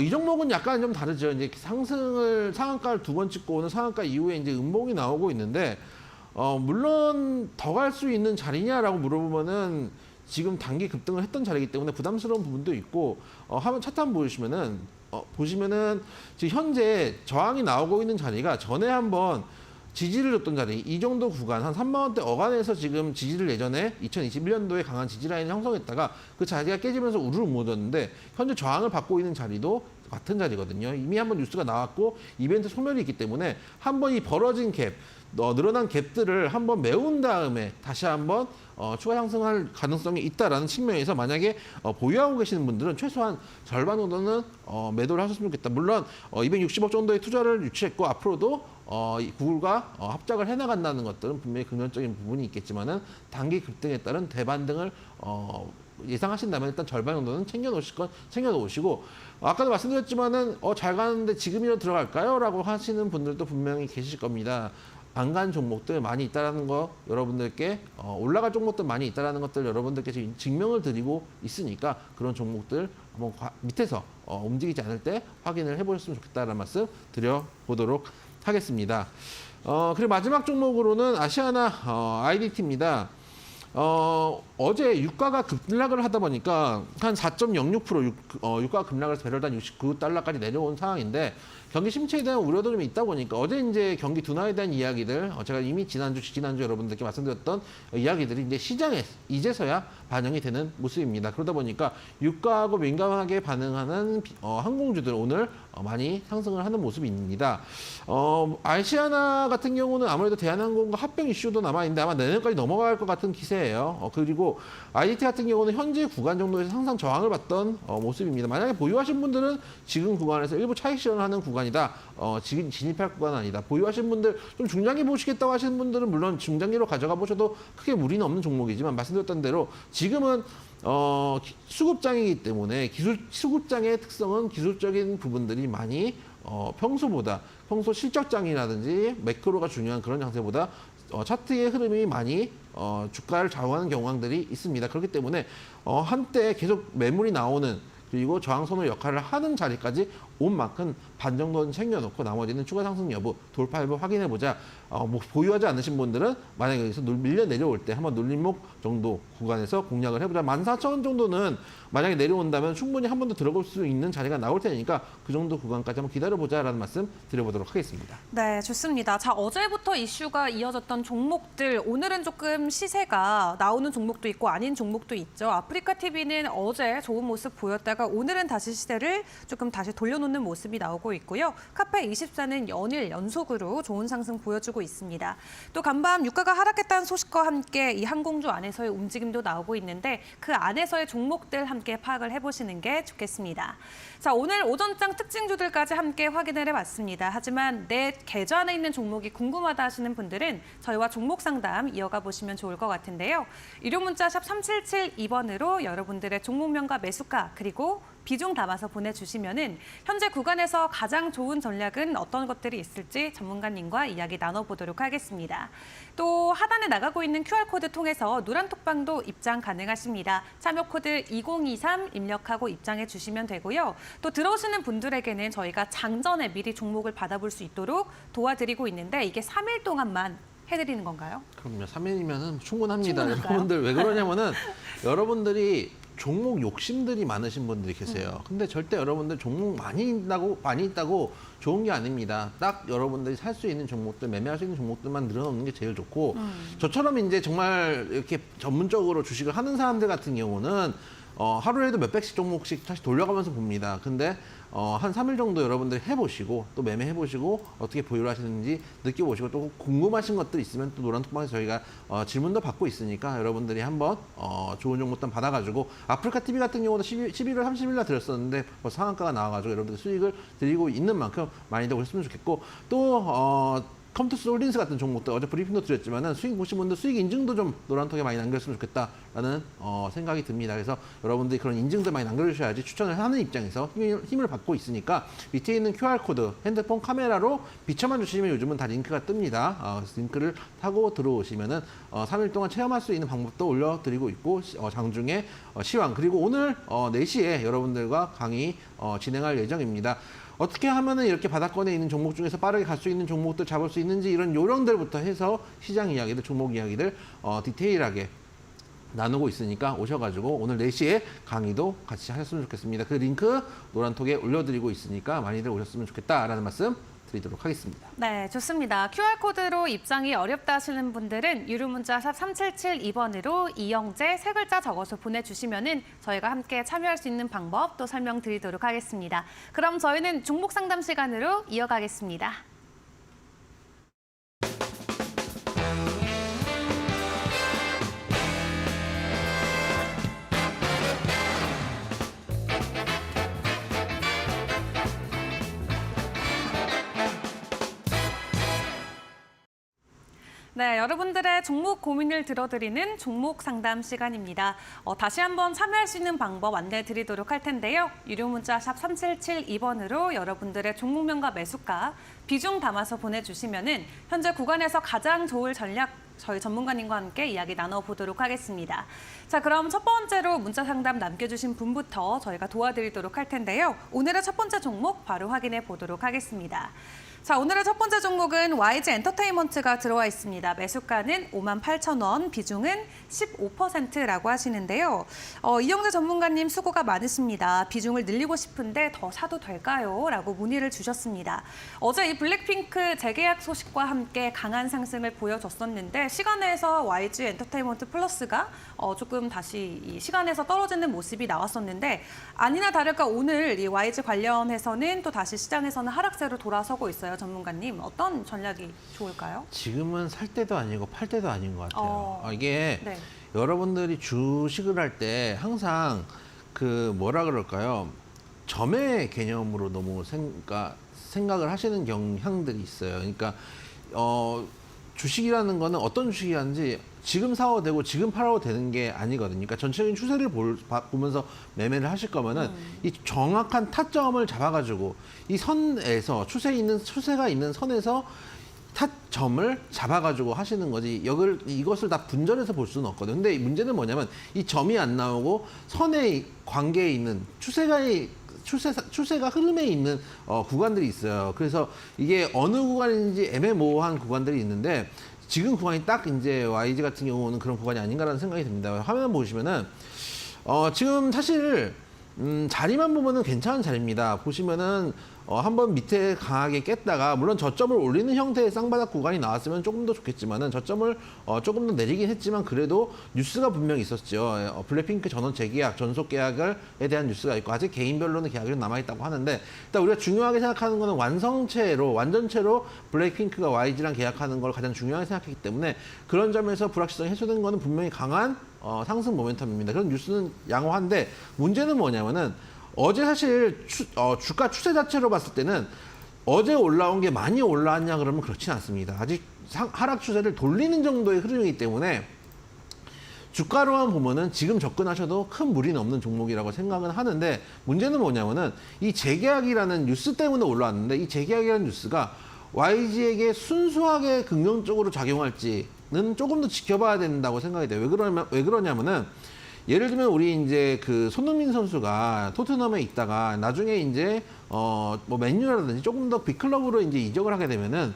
이 종목은 약간 좀 다르죠. 이제 상한가를 두 번 찍고 오는 상한가 이후에 이제 음봉이 나오고 있는데 물론 더 갈 수 있는 자리냐라고 물어보면은 지금 단기 급등을 했던 자리이기 때문에 부담스러운 부분도 있고 한번 차트 한번 보시면은 지금 현재 저항이 나오고 있는 자리가 전에 한번 지지를 줬던 자리, 이 정도 구간, 한 3만 원대 어간에서 지금 지지를 예전에 2021년도에 강한 지지 라인을 형성했다가 그 자리가 깨지면서 우르르 무너졌는데 현재 저항을 받고 있는 자리도 같은 자리거든요. 이미 한번 뉴스가 나왔고 이벤트 소멸이 있기 때문에 한번 이 벌어진 갭, 늘어난 갭들을 한번 메운 다음에 다시 한번 추가 상승할 가능성이 있다라는 측면에서 만약에 보유하고 계시는 분들은 최소한 절반 정도는 매도를 하셨으면 좋겠다. 물론 260억 정도의 투자를 유치했고 앞으로도 이 구글과 합작을 해나간다는 것들은 분명히 긍정적인 부분이 있겠지만은 단기 급등에 따른 대반등을 예상하신다면 일단 절반 정도는 챙겨놓으시고 아까도 말씀드렸지만은 잘 가는데 지금이라도 들어갈까요? 라고 하시는 분들도 분명히 계실 겁니다. 반간 종목들 많이 있다라는 거 여러분들께 올라갈 종목들 많이 있다라는 것들 여러분들께 지금 증명을 드리고 있으니까 그런 종목들 한번 밑에서 움직이지 않을 때 확인을 해보셨으면 좋겠다라는 말씀 드려보도록 하겠습니다. 그리고 마지막 종목으로는 아시아나 IDT입니다. 어제 유가가 급락을 하다 보니까 한 4.06% 유가가 급락을 해서 배럴당 69달러까지 내려온 상황인데 경기 심체에 대한 우려도 좀 있다 보니까 어제 이제 경기 둔화에 대한 이야기들 제가 이미 지난주 여러분들께 말씀드렸던 이야기들이 이제 시장에 이제서야 반영이 되는 모습입니다. 그러다 보니까 유가하고 민감하게 반응하는 항공주들 오늘 많이 상승을 하는 모습입니다. 아시아나 같은 경우는 아무래도 대한항공과 합병 이슈도 남아있는데 아마 내년까지 넘어갈 것 같은 기세예요. 그리고 IDT 같은 경우는 현재 구간 정도에서 항상 저항을 받던 모습입니다. 만약에 보유하신 분들은 지금 구간에서 일부 차익 실현을 하는 구간이다. 지금 진입할 구간은 아니다. 보유하신 분들 좀 중장기 보시겠다고 하시는 분들은 물론 중장기로 가져가 보셔도 크게 무리는 없는 종목이지만 말씀드렸던 대로 지금은 수급장이기 때문에 수급장의 특성은 기술적인 부분들이 많이 평소 실적장이라든지 매크로가 중요한 그런 장세보다 차트의 흐름이 많이 주가를 좌우하는 경향들이 있습니다. 그렇기 때문에 한때 계속 매물이 나오는 그리고 저항선의 역할을 하는 자리까지 온 만큼 반 정도는 챙겨놓고 나머지는 추가 상승 여부, 돌파 여부 확인해보자. 보유하지 않으신 분들은 만약에 여기서 밀려 내려올 때 한번 눌림목 정도 구간에서 공략을 해보자. 14,000원 정도는 만약에 내려온다면 충분히 한 번 더 들어볼 수 있는 자리가 나올 테니까 그 정도 구간까지 한번 기다려보자라는 말씀 드려보도록 하겠습니다. 네, 좋습니다. 자, 어제부터 이슈가 이어졌던 종목들, 오늘은 조금 시세가 나오는 종목도 있고 아닌 종목도 있죠. 아프리카 TV는 어제 좋은 모습 보였다가 오늘은 다시 시세를 조금 다시 돌려놓는 모습이 나오고 있고요. 카페24는 연일 연속으로 좋은 상승 보여주고 있습니다. 또 간밤 유가가 하락했다는 소식과 함께 이 항공주 안에서의 움직임도 나오고 있는데 그 안에서의 종목들 함께 파악을 해보시는 게 좋겠습니다. 자, 오늘 오전장 특징주들까지 함께 확인을 해봤습니다. 하지만 내 계좌 안에 있는 종목이 궁금하다 하시는 분들은 저희와 종목 상담 이어가 보시면 좋을 것 같은데요. 유료 문자 샵 3772번으로 여러분들의 종목명과 매수가 그리고 비중 담아서 보내주시면은 현재 구간에서 가장 좋은 전략은 어떤 것들이 있을지 전문가님과 이야기 나눠보도록 하겠습니다. 또 하단에 나가고 있는 QR코드 통해서 노란톡방도 입장 가능하십니다. 참여 코드 2023 입력하고 입장해 주시면 되고요. 또 들어오시는 분들에게는 저희가 장전에 미리 종목을 받아볼 수 있도록 도와드리고 있는데 이게 3일 동안만 해드리는 건가요? 그럼요. 3일이면 충분합니다. 충분할까요? 여러분들 왜 그러냐면은 여러분들이 종목 욕심들이 많으신 분들이 계세요. 근데 절대 여러분들 종목 많이 있다고 좋은 게 아닙니다. 딱 여러분들이 살 수 있는 종목들, 매매할 수 있는 종목들만 늘어놓는 게 제일 좋고 저처럼 이제 정말 이렇게 전문적으로 주식을 하는 사람들 같은 경우는 하루에도 몇백씩 종목씩 다시 돌려가면서 봅니다. 근데 한 3일 정도 여러분들 해보시고 또 매매해보시고 어떻게 보유를 하시는지 느껴보시고 또 궁금하신 것들 있으면 또 노란톡방에서 저희가 질문도 받고 있으니까 여러분들이 한번 좋은 정보단 받아가지고 아프리카 TV 같은 경우도 11월 30일 날 드렸었는데 상한가가 나와가지고 여러분들 수익을 드리고 있는 만큼 많이들 오셨으면 좋겠고 또 컴투스 홀딩스 같은 종목들 어제 브리핑도 드렸지만은 수익 보신 분들 수익 인증도 좀 노란톡에 많이 남겼으면 좋겠다라는 생각이 듭니다. 그래서 여러분들이 그런 인증들 많이 남겨주셔야지 추천을 하는 입장에서 힘을 받고 있으니까 밑에 있는 QR코드 핸드폰 카메라로 비춰만 주시면 요즘은 다 링크가 뜹니다. 링크를 타고 들어오시면은 3일 동안 체험할 수 있는 방법도 올려드리고 있고 장중에 시황 그리고 오늘 4시에 여러분들과 강의 진행할 예정입니다. 어떻게 하면은 이렇게 바닥권에 있는 종목 중에서 빠르게 갈 수 있는 종목들 잡을 수 있는지 이런 요령들부터 해서 시장 이야기들, 종목 이야기들 디테일하게 나누고 있으니까 오셔가지고 오늘 4시에 강의도 같이 하셨으면 좋겠습니다. 그 링크 노란톡에 올려드리고 있으니까 많이들 오셨으면 좋겠다라는 말씀 드리도록 하겠습니다. 네, 좋습니다. QR코드로 입장이 어렵다 하시는 분들은 유료 문자 샵 3772번으로 이영재 세 글자 적어서 보내주시면은 저희가 함께 참여할 수 있는 방법 또 설명드리도록 하겠습니다. 그럼 저희는 종목 상담 시간으로 이어가겠습니다. 네, 여러분들의 종목 고민을 들어드리는 종목 상담 시간입니다. 다시 한번 참여할 수 있는 방법 안내해 드리도록 할 텐데요. 유료 문자 샵 3772번으로 여러분들의 종목명과 매수가, 비중 담아서 보내주시면은 현재 구간에서 가장 좋을 전략 저희 전문가님과 함께 이야기 나눠보도록 하겠습니다. 자, 그럼 첫 번째로 문자 상담 남겨주신 분부터 저희가 도와드리도록 할 텐데요. 오늘의 첫 번째 종목 바로 확인해 보도록 하겠습니다. 자, 오늘의 첫 번째 종목은 YG 엔터테인먼트가 들어와 있습니다. 매수가는 58,000원, 비중은 15%라고 하시는데요. 이영재 전문가님 수고가 많으십니다. 비중을 늘리고 싶은데 더 사도 될까요? 라고 문의를 주셨습니다. 어제 이 블랙핑크 재계약 소식과 함께 강한 상승을 보여줬었는데 시간에서 YG 엔터테인먼트 플러스가 조금 다시 이 시간에서 떨어지는 모습이 나왔었는데 아니나 다를까 오늘 이 YG 관련해서는 또 다시 시장에서는 하락세로 돌아서고 있어요. 전문가님, 어떤 전략이 좋을까요? 지금은 살 때도 아니고 팔 때도 아닌 것 같아요. 이게 네. 여러분들이 주식을 할 때 항상 그 뭐라 그럴까요? 점의 개념으로 너무 생각을 하시는 경향들이 있어요. 그러니까 주식이라는 거는 어떤 주식이라는지 지금 사도 되고 지금 팔아도 되는 게 아니거든요. 그러니까 전체적인 추세를 보면서 매매를 하실 거면은 이 정확한 타점을 잡아가지고 이 선에서 추세가 있는 선에서 타점을 잡아가지고 하시는 거지. 이것을 다 분절해서 볼 수는 없거든요. 근데 문제는 뭐냐면 이 점이 안 나오고 선의 관계에 있는 추세가 흐름에 있는 구간들이 있어요. 그래서 이게 어느 구간인지 애매모호한 구간들이 있는데 지금 구간이 딱 이제 YG 같은 경우는 그런 구간이 아닌가라는 생각이 듭니다. 화면 보시면은 지금 사실 자리만 보면은 괜찮은 자리입니다. 보시면은 한번 밑에 강하게 깼다가 물론 저점을 올리는 형태의 쌍바닥 구간이 나왔으면 조금 더 좋겠지만은 저점을 조금 더 내리긴 했지만 그래도 뉴스가 분명히 있었죠. 블랙핑크 전원 재계약, 전속 계약에 대한 뉴스가 있고 아직 개인별로는 계약이 좀 남아있다고 하는데 일단 우리가 중요하게 생각하는 거는 완전체로 블랙핑크가 YG랑 계약하는 걸 가장 중요하게 생각했기 때문에 그런 점에서 불확실성이 해소된 거는 분명히 강한 상승 모멘텀입니다. 그런 뉴스는 양호한데 문제는 뭐냐면은 어제 사실 주가 추세 자체로 봤을 때는 어제 올라온 게 많이 올라왔냐 그러면 그렇진 않습니다. 아직 하락 추세를 돌리는 정도의 흐름이기 때문에 주가로만 보면은 지금 접근하셔도 큰 무리는 없는 종목이라고 생각은 하는데 문제는 뭐냐면은 이 재계약이라는 뉴스 때문에 올라왔는데 이 재계약이라는 뉴스가 YG에게 순수하게 긍정적으로 작용할지는 조금 더 지켜봐야 된다고 생각이 돼요. 왜 그러냐면은 예를 들면 우리 이제 그 손흥민 선수가 토트넘에 있다가 나중에 이제 뭐 맨유라든지 조금 더 빅클럽으로 이제 이적을 하게 되면은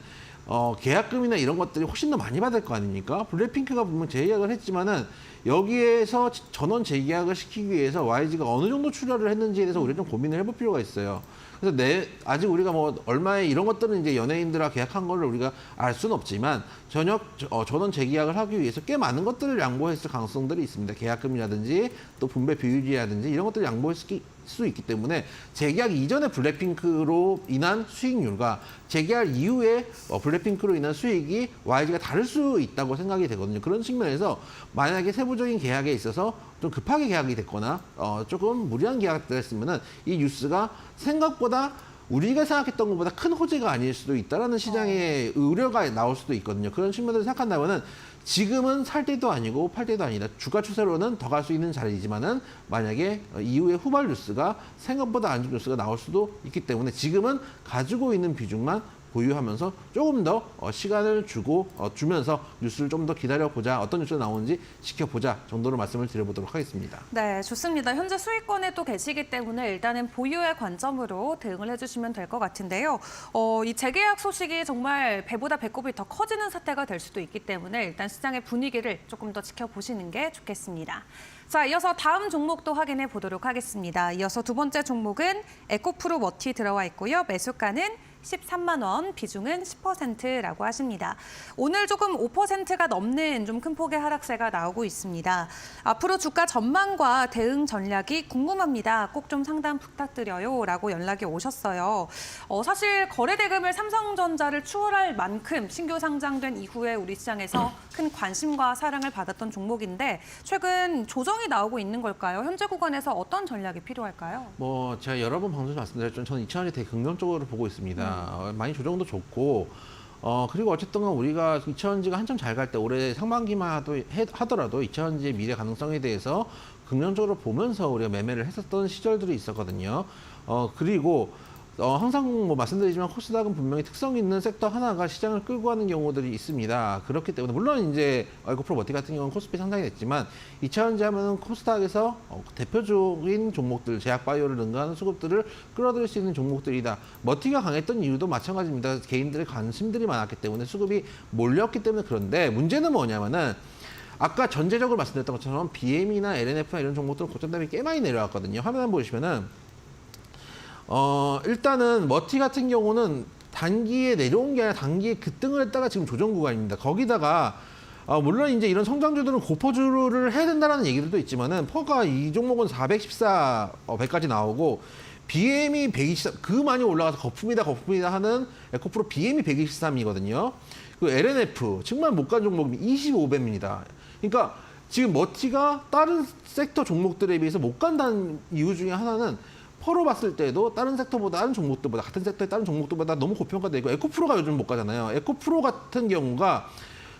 계약금이나 이런 것들이 훨씬 더 많이 받을 거 아닙니까? 블랙핑크가 분명 재계약을 했지만은 여기에서 전원 재계약을 시키기 위해서 YG가 어느 정도 출혈을 했는지에 대해서 우리가 좀 고민을 해볼 필요가 있어요. 그래서 아직 우리가 뭐 얼마에 이런 것들은 이제 연예인들과 계약한 거를 우리가 알 수는 없지만 전원 재계약을 하기 위해서 꽤 많은 것들을 양보했을 가능성들이 있습니다. 계약금이라든지 또 분배 비율이라든지 이런 것들을 양보했을 수 있기 때문에 재계약 이전에 블랙핑크로 인한 수익률과 재계약 이후에 블랙핑크로 인한 수익이 YG가 다를 수 있다고 생각이 되거든요. 그런 측면에서 만약에 세부적인 계약에 있어서 좀 급하게 계약이 됐거나 조금 무리한 계약을 했으면은 이 뉴스가 생각보다 우리가 생각했던 것보다 큰 호재가 아닐 수도 있다라는 시장의 우려가 나올 수도 있거든요. 그런 측면에서 생각한다면은 지금은 살 때도 아니고 팔 때도 아니다. 주가 추세로는 더 갈 수 있는 자리이지만은 만약에 이후에 후발 뉴스가 생각보다 안 좋은 뉴스가 나올 수도 있기 때문에 지금은 가지고 있는 비중만 보유하면서 조금 더 시간을 주면서 뉴스를 좀 더 기다려보자. 어떤 뉴스가 나오는지 지켜보자 정도로 말씀을 드려보도록 하겠습니다. 네, 좋습니다. 현재 수익권에 또 계시기 때문에 일단은 보유의 관점으로 대응을 해주시면 될 것 같은데요. 이 재계약 소식이 정말 배보다 배꼽이 더 커지는 사태가 될 수도 있기 때문에 일단 시장의 분위기를 조금 더 지켜보시는 게 좋겠습니다. 자, 이어서 다음 종목도 확인해 보도록 하겠습니다. 이어서 두 번째 종목은 에코프로 머티 들어와 있고요. 매수가는 13만 원, 비중은 10%라고 하십니다. 오늘 조금 5%가 넘는 좀 큰 폭의 하락세가 나오고 있습니다. 앞으로 주가 전망과 대응 전략이 궁금합니다. 꼭 좀 상담 부탁드려요 라고 연락이 오셨어요. 사실 거래대금을 삼성전자를 추월할 만큼 신규 상장된 이후에 우리 시장에서 큰 관심과 사랑을 받았던 종목인데 최근 조정이 나오고 있는 걸까요? 현재 구간에서 어떤 전략이 필요할까요? 제가 여러 번 방송에서 말씀드렸지만 저는 2차전지 되게 긍정적으로 보고 있습니다. 많이 조정도 좋고 그리고 어쨌든 우리가 2차전지가 한참 잘 갈 때 올해 상반기만 하더라도 2차전지의 미래 가능성에 대해서 긍정적으로 보면서 우리가 매매를 했었던 시절들이 있었거든요. 그리고 항상 말씀드리지만 코스닥은 분명히 특성 있는 섹터 하나가 시장을 끌고 가는 경우들이 있습니다. 그렇기 때문에 물론 이제 에코프로 머티 같은 경우는 코스피 상장이 됐지만 2차전지 하면은 코스닥에서 대표적인 종목들, 제약바이오를 능가하는 수급들을 끌어들일 수 있는 종목들이다. 머티가 강했던 이유도 마찬가지입니다. 개인들의 관심들이 많았기 때문에 수급이 몰렸기 때문에. 그런데 문제는 뭐냐면은 아까 전제적으로 말씀드렸던 것처럼 BM이나 LNF나 이런 종목들은 고점 대비 꽤 많이 내려왔거든요. 화면 한번 보시면은 일단은 머티 같은 경우는 단기에 내려온 게 아니라 단기에 급등을 했다가 지금 조정 구간입니다. 거기다가 물론 이제 이런 성장주들은 고퍼주를 해야 된다는 얘기들도 있지만은 퍼가 이 종목은 414 배까지 나오고 BM이 123, 그 많이 올라가서 거품이다 하는 에코프로 BM이 123이거든요. 그 LNF 정말 못 간 종목이 25배입니다. 그러니까 지금 머티가 다른 섹터 종목들에 비해서 못 간다는 이유 중에 하나는 퍼로 봤을 때도 다른 종목들보다 같은 섹터의 다른 종목들보다 너무 고평가되고 에코프로가 요즘 못 가잖아요. 에코프로 같은 경우가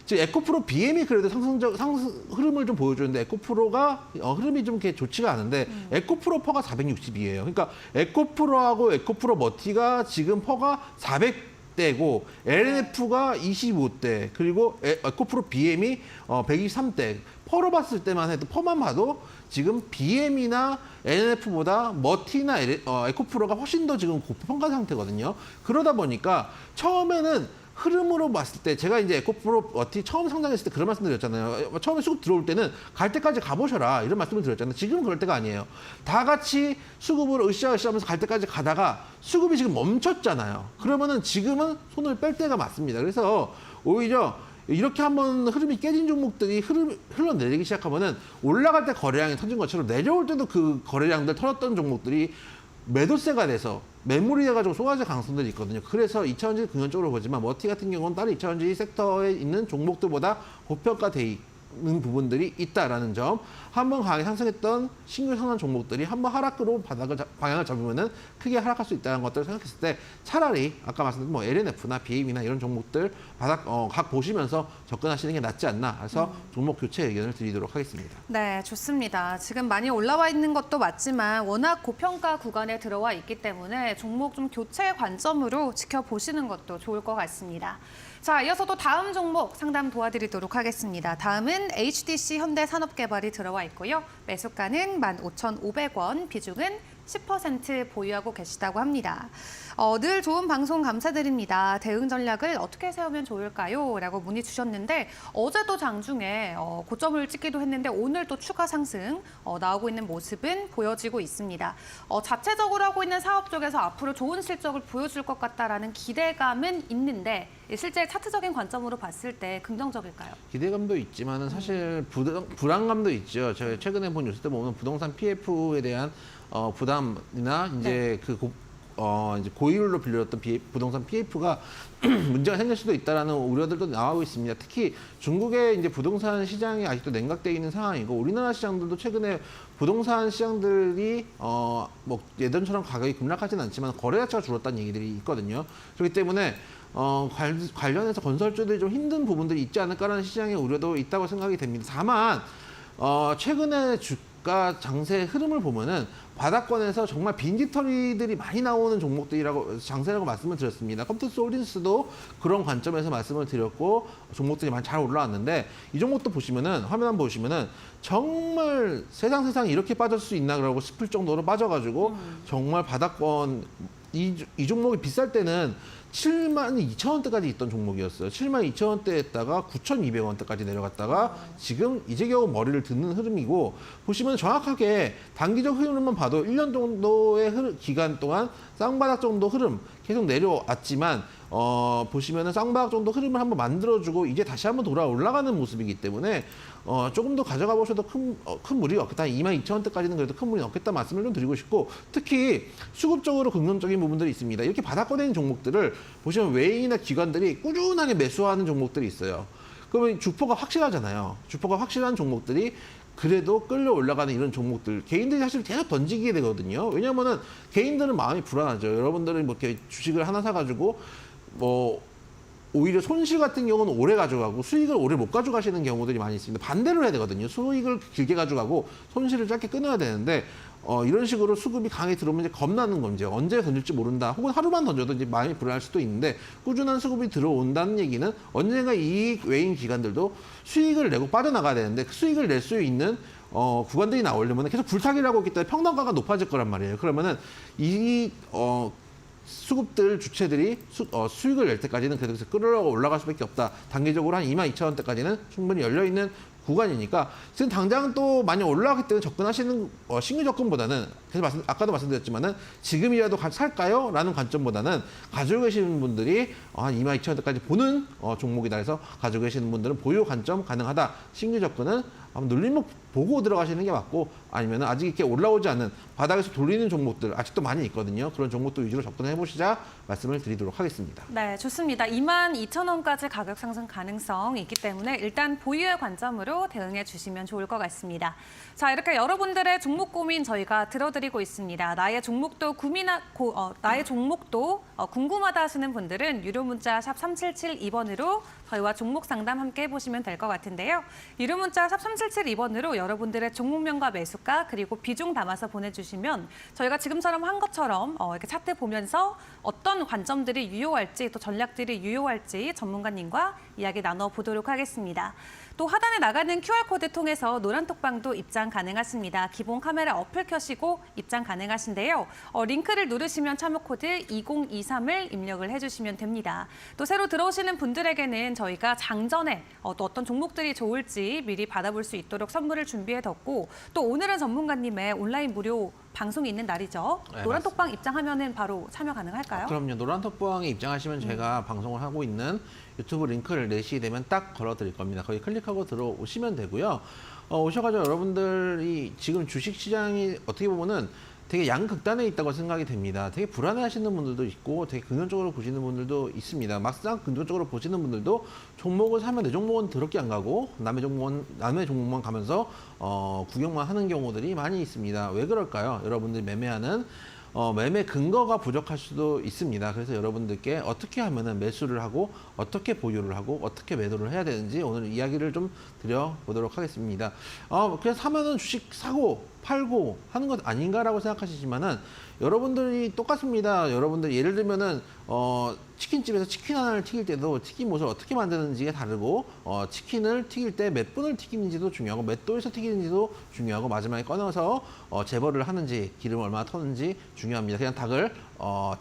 지금 에코프로 BM이 그래도 흐름을 좀 보여주는데 에코프로가 흐름이 좀 이렇게 좋지가 않은데 에코프로 퍼가 460이에요. 그러니까 에코프로하고 에코프로 머티가 지금 퍼가 400대고 LNF가 25대 그리고 에코프로 BM이 123대. 퍼로 봤을 때만 해도 퍼만 봐도 지금 BM이나 LNF보다 머티나 에코프로가 훨씬 더 지금 고평가 상태거든요. 그러다 보니까 처음에는 흐름으로 봤을 때 제가 이제 에코프로 머티 처음 상장했을 때 그런 말씀 드렸잖아요. 처음에 수급 들어올 때는 갈 때까지 가보셔라 이런 말씀을 드렸잖아요. 지금은 그럴 때가 아니에요. 다 같이 수급으로 으쌰으쌰 하면서 갈 때까지 가다가 수급이 지금 멈췄잖아요. 그러면은 지금은 손을 뺄 때가 맞습니다. 그래서 오히려 이렇게 한번 흐름이 깨진 종목들이 흘러내리기 시작하면은 올라갈 때 거래량이 터진 것처럼 내려올 때도 그 거래량들 털었던 종목들이 매도세가 돼서 매물이 돼가지고 쏟아질 가능성들이 있거든요. 그래서 2차전지 긍정적으로 보지만 머티 같은 경우는 다른 2차전지 섹터에 있는 종목들보다 고평가돼 있는 부분들이 있다라는 점. 한번 강하게 상승했던 신규 상승 종목들이 한번 하락으로 방향을 잡으면은 크게 하락할 수 있다는 것들을 생각했을 때 차라리 아까 말씀드린 LNF나 BM이나 이런 종목들 각 보시면서 접근하시는 게 낫지 않나. 그래서 종목 교체 의견을 드리도록 하겠습니다. 네, 좋습니다. 지금 많이 올라와 있는 것도 맞지만 워낙 고평가 구간에 들어와 있기 때문에 종목 좀 교체 관점으로 지켜보시는 것도 좋을 것 같습니다. 자, 이어서 또 다음 종목 상담 도와드리도록 하겠습니다. 다음은 HDC 현대산업개발이 들어와 있고요. 매수가는 15,500원, 비중은 10% 보유하고 계시다고 합니다. 늘 좋은 방송 감사드립니다. 대응 전략을 어떻게 세우면 좋을까요? 라고 문의 주셨는데 어제도 장중에 고점을 찍기도 했는데 오늘 또 추가 상승 나오고 있는 모습은 보여지고 있습니다. 자체적으로 하고 있는 사업 쪽에서 앞으로 좋은 실적을 보여줄 것 같다라는 기대감은 있는데 실제 차트적인 관점으로 봤을 때 긍정적일까요? 기대감도 있지만은 사실 불안감도 있죠. 제가 최근에 본 뉴스 때 보면 부동산 PF에 대한 부담이나 이제 이제 고율로 빌려줬던 부동산 PF가 문제가 생길 수도 있다라는 우려들도 나오고 있습니다. 특히 중국의 이제 부동산 시장이 아직도 냉각되어 있는 상황이고 우리나라 시장들도 최근에 부동산 시장들이 뭐 예전처럼 가격이 급락하지는 않지만 거래 자체가 줄었다는 얘기들이 있거든요. 그렇기 때문에 관련해서 건설주들이 좀 힘든 부분들이 있지 않을까라는 시장의 우려도 있다고 생각이 됩니다. 다만 최근에 주가 장세 흐름을 보면은 바닥권에서 정말 빈디터리들이 많이 나오는 종목들이라고 장세라고 말씀을 드렸습니다. 컴투스 홀딩스도 그런 관점에서 말씀을 드렸고 종목들이 많이 잘 올라왔는데 이 종목도 보시면은 화면 한번 보시면은 정말 세상 이렇게 빠질 수 있나 그러고 싶을 정도로 빠져가지고 정말 바닥권 이 종목이 비쌀 때는 72,000원대까지 있던 종목이었어요. 72,000원대에다가 9,200원대까지 내려갔다가 지금 이제 겨우 머리를 듣는 흐름이고 보시면 정확하게 단기적 흐름만 봐도 1년 정도의 기간 동안 쌍바닥 정도 흐름 계속 내려왔지만 보시면은 쌍바닥 정도 흐름을 한번 만들어주고 이제 다시 한번 돌아 올라가는 모습이기 때문에 조금 더 가져가 보셔도 큰 무리가 없겠다. 22,000원대까지는 그래도 큰 무리는 없겠다 말씀을 좀 드리고 싶고 특히 수급적으로 긍정적인 부분들이 있습니다. 이렇게 바닥권에 있는 종목들을 보시면 외인이나 기관들이 꾸준하게 매수하는 종목들이 있어요. 그러면 주포가 확실하잖아요. 주포가 확실한 종목들이 그래도 끌려 올라가는 이런 종목들 개인들이 사실 계속 던지게 되거든요. 왜냐하면은 개인들은 마음이 불안하죠. 여러분들은 뭐 이렇게 주식을 하나 사가지고 뭐 오히려 손실 같은 경우는 오래 가져가고 수익을 오래 못 가져가시는 경우들이 많이 있습니다. 반대로 해야 되거든요. 수익을 길게 가져가고 손실을 짧게 끊어야 되는데 이런 식으로 수급이 강하게 들어오면 이제 겁나는 건지 언제 던질지 모른다. 혹은 하루만 던져도 이제 마음이 불안할 수도 있는데 꾸준한 수급이 들어온다는 얘기는 언젠가 이 외인 기관들도 수익을 내고 빠져나가야 되는데 그 수익을 낼 수 있는 구간들이 나오려면 계속 불타기를 하고 있기 때문에 평단가가 높아질 거란 말이에요. 그러면은 수급들 주체들이 수익을 낼 때까지는 계속 끌어올라가 올라갈 수밖에 없다. 단기적으로 한 22,000원대까지는 충분히 열려있는 구간이니까 지금 당장 또 많이 올라가기 때문에 접근하시는 신규 접근보다는 그래서 아까도 말씀드렸지만은 지금이라도 살까요? 라는 관점보다는 가지고 계시는 분들이 한 22,000원대까지 보는 종목이다 해서 가지고 계시는 분들은 보유 관점 가능하다. 신규 접근은 한번 눌림목 보고 들어가시는 게 맞고 아니면 아직 이렇게 올라오지 않는 바닥에서 돌리는 종목들 아직도 많이 있거든요. 그런 종목도 위주로 접근해 보시자 말씀을 드리도록 하겠습니다. 네, 좋습니다. 22,000원까지 가격 상승 가능성이 있기 때문에 일단 보유의 관점으로 대응해 주시면 좋을 것 같습니다. 자, 이렇게 여러분들의 종목 고민 저희가 들어드리고 있습니다. 나의 종목도 궁금하다 하시는 분들은 유료 문자 샵 3772번으로 저희와 종목 상담 함께 해보시면 될 것 같은데요. 유료 문자 샵 3772번으로 여러분들의 종목명과 매수가 그리고 비중 담아서 보내주시면 저희가 지금처럼 한 것처럼 이렇게 차트 보면서 어떤 관점들이 유효할지 또 전략들이 유효할지 전문가님과 이야기 나눠보도록 하겠습니다. 또 하단에 나가는 QR코드 통해서 노란톡방도 입장 가능하십니다. 기본 카메라 어플 켜시고 입장 가능하신데요. 링크를 누르시면 참여 코드 2023을 입력을 해주시면 됩니다. 또 새로 들어오시는 분들에게는 저희가 장전에 또 어떤 종목들이 좋을지 미리 받아볼 수 있도록 선물을 준비해뒀고 또 오늘은 전문가님의 온라인 무료 방송이 있는 날이죠. 네, 노란톡방 입장하면은 바로 참여 가능할까요? 그럼요. 노란톡방에 입장하시면 제가 방송을 하고 있는 유튜브 링크를 내시게 되면 딱 걸어드릴 겁니다. 거기 클릭하고 들어오시면 되고요. 오셔가지고 여러분들이 지금 주식시장이 어떻게 보면은 되게 양극단에 있다고 생각이 됩니다. 되게 불안해하시는 분들도 있고 되게 긍정적으로 보시는 분들도 있습니다. 막상 긍정적으로 보시는 분들도 종목을 사면 내 종목은 더럽게 안 가고 남의 종목만 가면서 구경만 하는 경우들이 많이 있습니다. 왜 그럴까요? 여러분들이 매매하는 매매 근거가 부족할 수도 있습니다. 그래서 여러분들께 어떻게 하면은 매수를 하고 어떻게 보유를 하고 어떻게 매도를 해야 되는지 오늘 이야기를 좀 드려보도록 하겠습니다. 그냥 사면은 주식 사고 팔고 하는 것 아닌가라고 생각하시지만은 여러분들이 똑같습니다. 여러분들 예를 들면은 치킨집에서 치킨 하나를 튀길 때도 튀김옷을 어떻게 만드는지가 다르고 치킨을 튀길 때 몇 분을 튀기는지도 중요하고 몇 도에서 튀기는지도 중요하고 마지막에 꺼내서 재벌을 하는지 기름을 얼마나 터는지 중요합니다. 그냥 닭을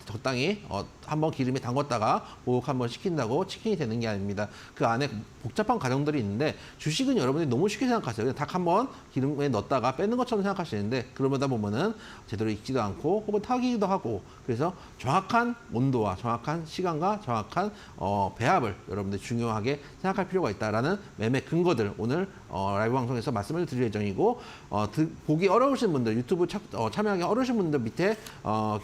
적당히 한번 기름에 담궜다가 목욕 한번 시킨다고 치킨이 되는 게 아닙니다. 그 안에 복잡한 과정들이 있는데 주식은 여러분들이 너무 쉽게 생각하세요. 그냥 닭 한번 기름에 넣었다가 빼는 것처럼 생각하시는데 그러다 보면은 제대로 익지도 않고 혹은 타기도 하고 그래서 정확한 온도와 정확한 시간 시간과 정확한 배합을 여러분들 중요하게 생각할 필요가 있다라는 매매 근거들 오늘 라이브 방송에서 말씀을 드릴 예정이고 보기 어려우신 분들 유튜브 참여하기 어려우신 분들 밑에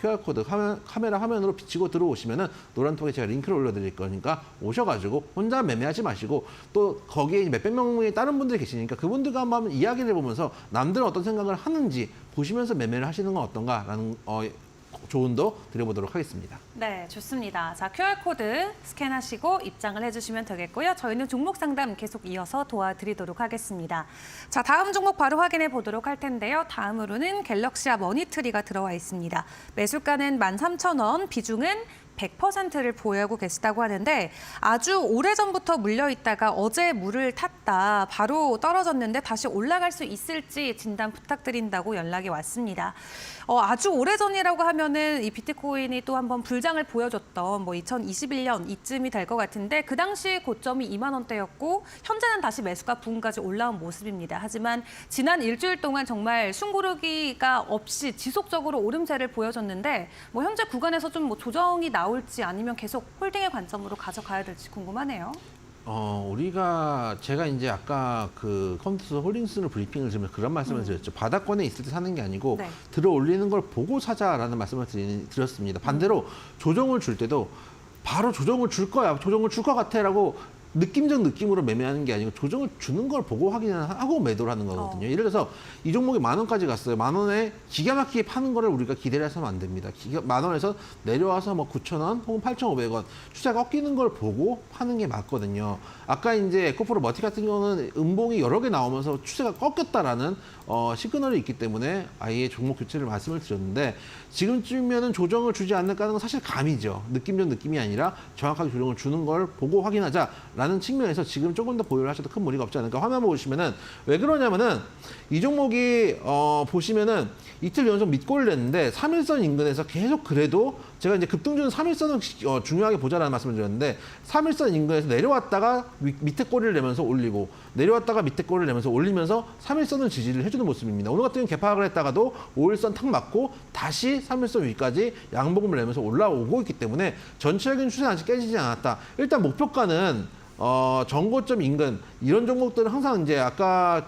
QR코드 카메라 화면으로 비치고 들어오시면은 노란통에 제가 링크를 올려드릴 거니까 오셔가지고 혼자 매매하지 마시고 또 거기에 몇백 명의 다른 분들이 계시니까 그분들과 한번 이야기를 해보면서 남들은 어떤 생각을 하는지 보시면서 매매를 하시는 건 어떤가라는 조언도 드려보도록 하겠습니다. 네, 좋습니다. 자, QR코드 스캔하시고 입장을 해주시면 되겠고요. 저희는 종목 상담 계속 이어서 도와드리도록 하겠습니다. 자, 다음 종목 바로 확인해 보도록 할 텐데요. 다음으로는 갤럭시아 머니트리가 들어와 있습니다. 매수가는 13,000원, 비중은 100%를 보유하고 계시다고 하는데 아주 오래전부터 물려있다가 어제 물을 탔다. 바로 떨어졌는데 다시 올라갈 수 있을지 진단 부탁드린다고 연락이 왔습니다. 아주 오래전이라고 하면은 이 비트코인이 또 한번 불장을 보여줬던 뭐 2021년 이쯤이 될 것 같은데 그 당시 고점이 2만 원대였고 현재는 다시 매수가 부근까지 올라온 모습입니다. 하지만 지난 일주일 동안 정말 숨고르기가 없이 지속적으로 오름세를 보여줬는데 뭐 현재 구간에서 좀 뭐 조정이 나올지 아니면 계속 홀딩의 관점으로 가져가야 될지 궁금하네요. 제가 이제 아까 그 컴퓨터 홀딩스를 브리핑을 드리면서 그런 말씀을 드렸죠. 바닥권에 있을 때 사는 게 아니고 네. 들어 올리는 걸 보고 사자라는 말씀을 드렸습니다. 반대로 조정을 줄 때도 바로 조정을 줄 거야, 조정을 줄 것 같아라고 느낌적 느낌으로 매매하는 게 아니고 조정을 주는 걸 보고 확인하고 매도를 하는 거거든요. 예를 들어서 이 종목이 10,000원까지 갔어요. 10,000원에 기가 막히게 파는 거를 우리가 기대를 해서는 안 됩니다. 10,000원에서 내려와서 뭐 9,000원 혹은 8,500원 추세가 꺾이는 걸 보고 파는 게 맞거든요. 아까 이제 에코프로 머티 같은 경우는 음봉이 여러 개 나오면서 추세가 꺾였다라는 시그널이 있기 때문에 아예 종목 교체를 말씀을 드렸는데 지금쯤이면은 조정을 주지 않을까 하는 건 사실 감이죠. 느낌적 느낌이 아니라 정확하게 조정을 주는 걸 보고 확인하자라는 측면에서 지금 조금 더 보유를 하셔도 큰 무리가 없지 않을까. 화면 보시면은 왜 그러냐면은 이 종목이 보시면은 이틀 연속 밑골을 냈는데 3일선 인근에서 계속 그래도 제가 이제 급등주는 3일선을 중요하게 보자라는 말씀을 드렸는데 3일선 인근에서 내려왔다가 밑에 꼬리를 내면서 올리고 내려왔다가 밑에 꼬리를 내면서 올리면서 3일선을 지지를 해주는 모습입니다. 오늘 같은 경우는 개파락을 했다가도 5일선 탁 맞고 다시 3일선 위까지 양봉을 내면서 올라오고 있기 때문에 전체적인 추세는 아직 깨지지 않았다. 일단 목표가는 전고점 인근 이런 종목들은 항상 이제 아까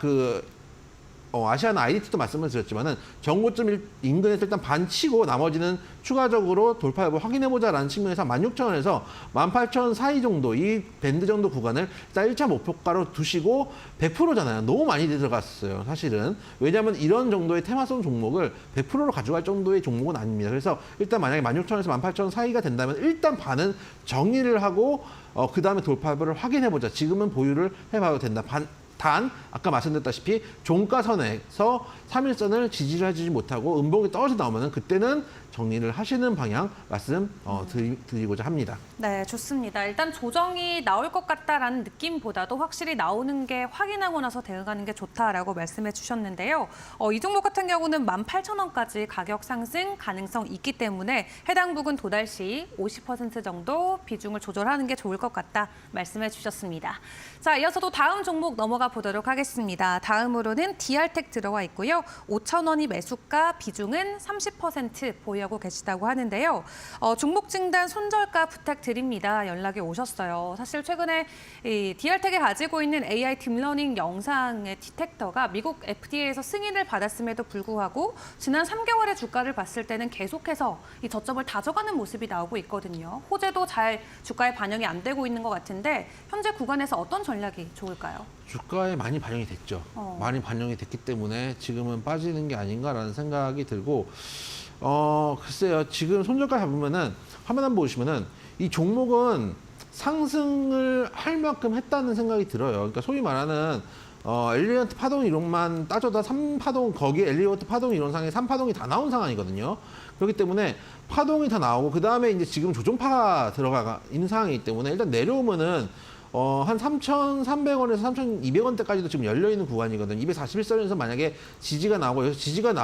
아시아나 IDT도 말씀을 드렸지만은 전고점 인근에서 일단 반치고 나머지는 추가적으로 돌파 여부 확인해보자라는 측면에서 16,000원에서 18,000원 사이 정도 이 밴드 정도 구간을 일단 1차 목표가로 두시고 100%잖아요. 너무 많이 들어갔어요. 사실은. 왜냐하면 이런 정도의 테마성 종목을 100%로 가져갈 정도의 종목은 아닙니다. 그래서 일단 만약에 16,000원에서 18,000원 사이가 된다면 일단 반은 정리를 하고 그 다음에 돌파 여부를 확인해보자. 지금은 보유를 해봐도 된다. 단 아까 말씀드렸다시피 종가선에서 3일선을 지지를 해주지 못하고 음봉이 떨어져 나오면 그때는 정리를 하시는 방향 말씀 드리고자 합니다. 네, 좋습니다. 일단 조정이 나올 것 같다라는 느낌보다도 확실히 나오는 게 확인하고 나서 대응하는 게 좋다라고 말씀해 주셨는데요. 이 종목 같은 경우는 18,000원까지 가격 상승 가능성 있기 때문에 해당 부근 도달 시 50% 정도 비중을 조절하는 게 좋을 것 같다 말씀해 주셨습니다. 자, 이어서도 다음 종목 넘어가 보도록 하겠습니다. 다음으로는 DR텍 들어와 있고요. 5,000원이 매수가, 비중은 30% 보유하고 계시다고 하는데요. 종목 진단 손절가 부탁드립니다. 연락이 오셨어요. 사실 최근에 이 DR텍이 가지고 있는 AI 딥러닝 영상의 디텍터가 미국 FDA에서 승인을 받았음에도 불구하고 지난 3개월의 주가를 봤을 때는 계속해서 이 저점을 다져가는 모습이 나오고 있거든요. 호재도 잘 주가에 반영이 안 되고 있는 것 같은데 현재 구간에서 어떤 전략이 좋을까요? 주가에 많이 반영이 됐죠. 많이 반영이 됐기 때문에 지금은 빠지는 게 아닌가라는 생각이 들고 글쎄요. 지금 손절가 잡으면은 화면 한번 보시면은 이 종목은 상승을 할 만큼 했다는 생각이 들어요. 그러니까 소위 말하는 엘리어트 파동 이론만 따져도 3파동 거기에 엘리어트 파동 이론상에 3파동이 다 나온 상황이거든요. 그렇기 때문에 파동이 다 나오고 그 다음에 이제 지금 조정파가 들어가 있는 상황이기 때문에 일단 내려오면은 한 3,300원에서 3,200원대까지도 지금 열려있는 구간이거든요. 241선에서 만약에 지지가 나오고 여기서 지지가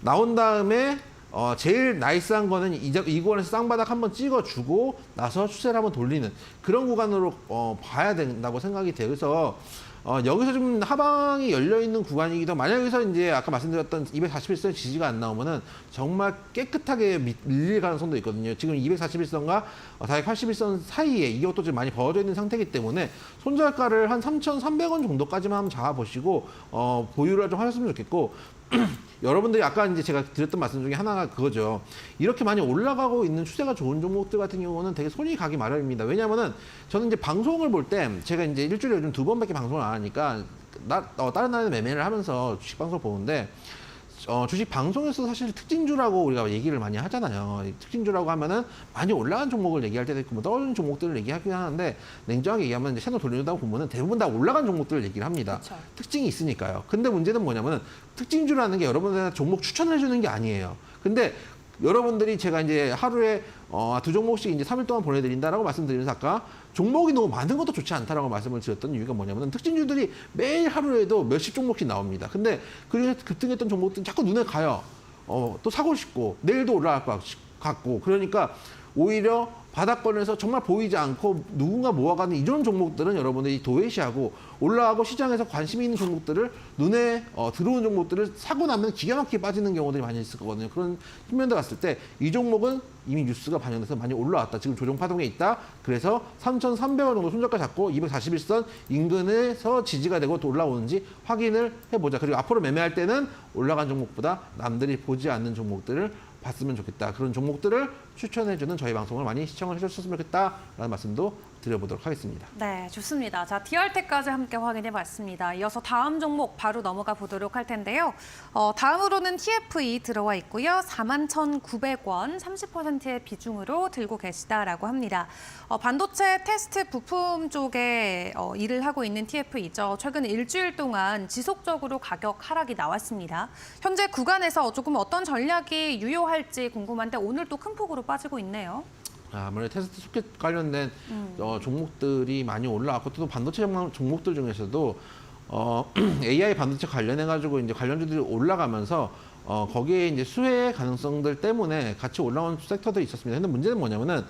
나온 다음에 제일 나이스한 거는 이 구간에서 쌍바닥 한번 찍어주고 나서 추세를 한번 돌리는 그런 구간으로 봐야 된다고 생각이 돼요. 그래서 여기서 좀 하방이 열려 있는 구간이기도 만약 여기서 이제 아까 말씀드렸던 241선 지지가 안 나오면은 정말 깨끗하게 밀릴 가능성도 있거든요. 지금 241선과 481선 사이에 이것도 지금 많이 벌어져 있는 상태이기 때문에 손절가를 한 3,300원 정도까지만 한번 잡아보시고 보유를 좀 하셨으면 좋겠고 여러분들이 아까 이제 제가 드렸던 말씀 중에 하나가 그거죠. 이렇게 많이 올라가고 있는 추세가 좋은 종목들 같은 경우는 되게 손이 가기 마련입니다. 왜냐하면은 저는 이제 방송을 볼 때 제가 이제 일주일에 요즘 2번밖에 방송을 안 하니까 다른 나라에 매매를 하면서 주식 방송 보는데 주식 방송에서 사실 특징주라고 우리가 얘기를 많이 하잖아요. 특징주라고 하면은 많이 올라간 종목을 얘기할 때도 있고 뭐 떨어진 종목들을 얘기하긴 하는데 냉정하게 얘기하면 이제 채널 돌려주다 보면은 대부분 다 올라간 종목들을 얘기를 합니다. 그쵸. 특징이 있으니까요. 근데 문제는 뭐냐면은 특징주라는 게 여러분들한테 종목 추천을 해주는 게 아니에요. 근데 여러분들이 제가 이제 하루에 2종목씩 이제 3일 동안 보내드린다라고 말씀드리면서 아까 종목이 너무 많은 것도 좋지 않다라고 말씀을 드렸던 이유가 뭐냐면 특징주들이 매일 하루에도 몇십 종목씩 나옵니다. 근데 그중에 급등했던 종목들은 자꾸 눈에 가요. 또 사고 싶고 내일도 올라갈 것 같고 그러니까 오히려 바닥권에서 정말 보이지 않고 누군가 모아가는 이런 종목들은 여러분들이 도외시하고 올라가고 시장에서 관심이 있는 종목들을 눈에 들어온 종목들을 사고 나면 기가 막히게 빠지는 경우들이 많이 있을 거거든요. 그런 측면도 갔을 때 이 종목은 이미 뉴스가 반영돼서 많이 올라왔다. 지금 조정 파동에 있다. 그래서 3,300원 정도 손절가 잡고 241선 인근에서 지지가 되고 또 올라오는지 확인을 해보자. 그리고 앞으로 매매할 때는 올라간 종목보다 남들이 보지 않는 종목들을 봤으면 좋겠다. 그런 종목들을 추천해주는 저희 방송을 많이 시청을 해주셨으면 좋겠다라는 말씀도 드려보도록 하겠습니다. 네, 좋습니다. 자, DRT까지 함께 확인해 봤습니다. 이어서 다음 종목 바로 넘어가 보도록 할 텐데요. 다음으로는 TFE 들어와 있고요. 41,900원 30%의 비중으로 들고 계시다라고 합니다. 반도체 테스트 부품 쪽에 일을 하고 있는 TFE죠. 최근 일주일 동안 지속적으로 가격 하락이 나왔습니다. 현재 구간에서 조금 어떤 전략이 유효할지 궁금한데 오늘 또 큰 폭으로 빠지고 있네요. 아무래도 테스트 소켓 관련된 종목들이 많이 올라왔고 또 반도체 종목들 중에서도 AI 반도체 관련해가지고 이제 관련주들이 올라가면서 거기에 이제 수혜 가능성들 때문에 같이 올라온 섹터들이 있었습니다. 근데 문제는 뭐냐면은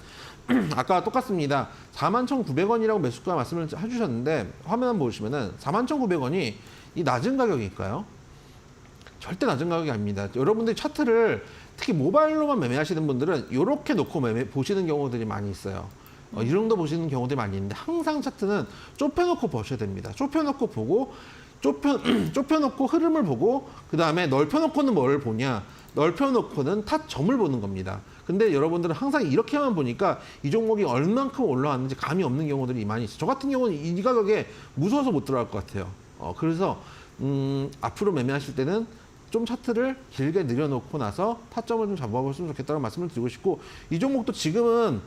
아까 똑같습니다. 41,900원이라고 매수가 말씀을 해주셨는데 화면 한번 보시면은 41,900원이 이 낮은 가격일까요? 절대 낮은 가격이 아닙니다. 여러분들이 차트를 특히 모바일로만 매매하시는 분들은 이렇게 놓고 보시는 경우들이 많이 있어요. 이 정도 보시는 경우들이 많이 있는데 항상 차트는 좁혀놓고 보셔야 됩니다. 좁혀놓고 보고 좁혀놓고 흐름을 보고 그 다음에 넓혀놓고는 뭘 보냐? 넓혀놓고는 타점을 보는 겁니다. 근데 여러분들은 항상 이렇게만 보니까 이 종목이 얼만큼 올라왔는지 감이 없는 경우들이 많이 있어요. 저 같은 경우는 이 가격에 무서워서 못 들어갈 것 같아요. 그래서 앞으로 매매하실 때는 좀 차트를 길게 늘려놓고 나서 타점을 좀 잡아보시면 좋겠다는 말씀을 드리고 싶고 이 종목도 지금은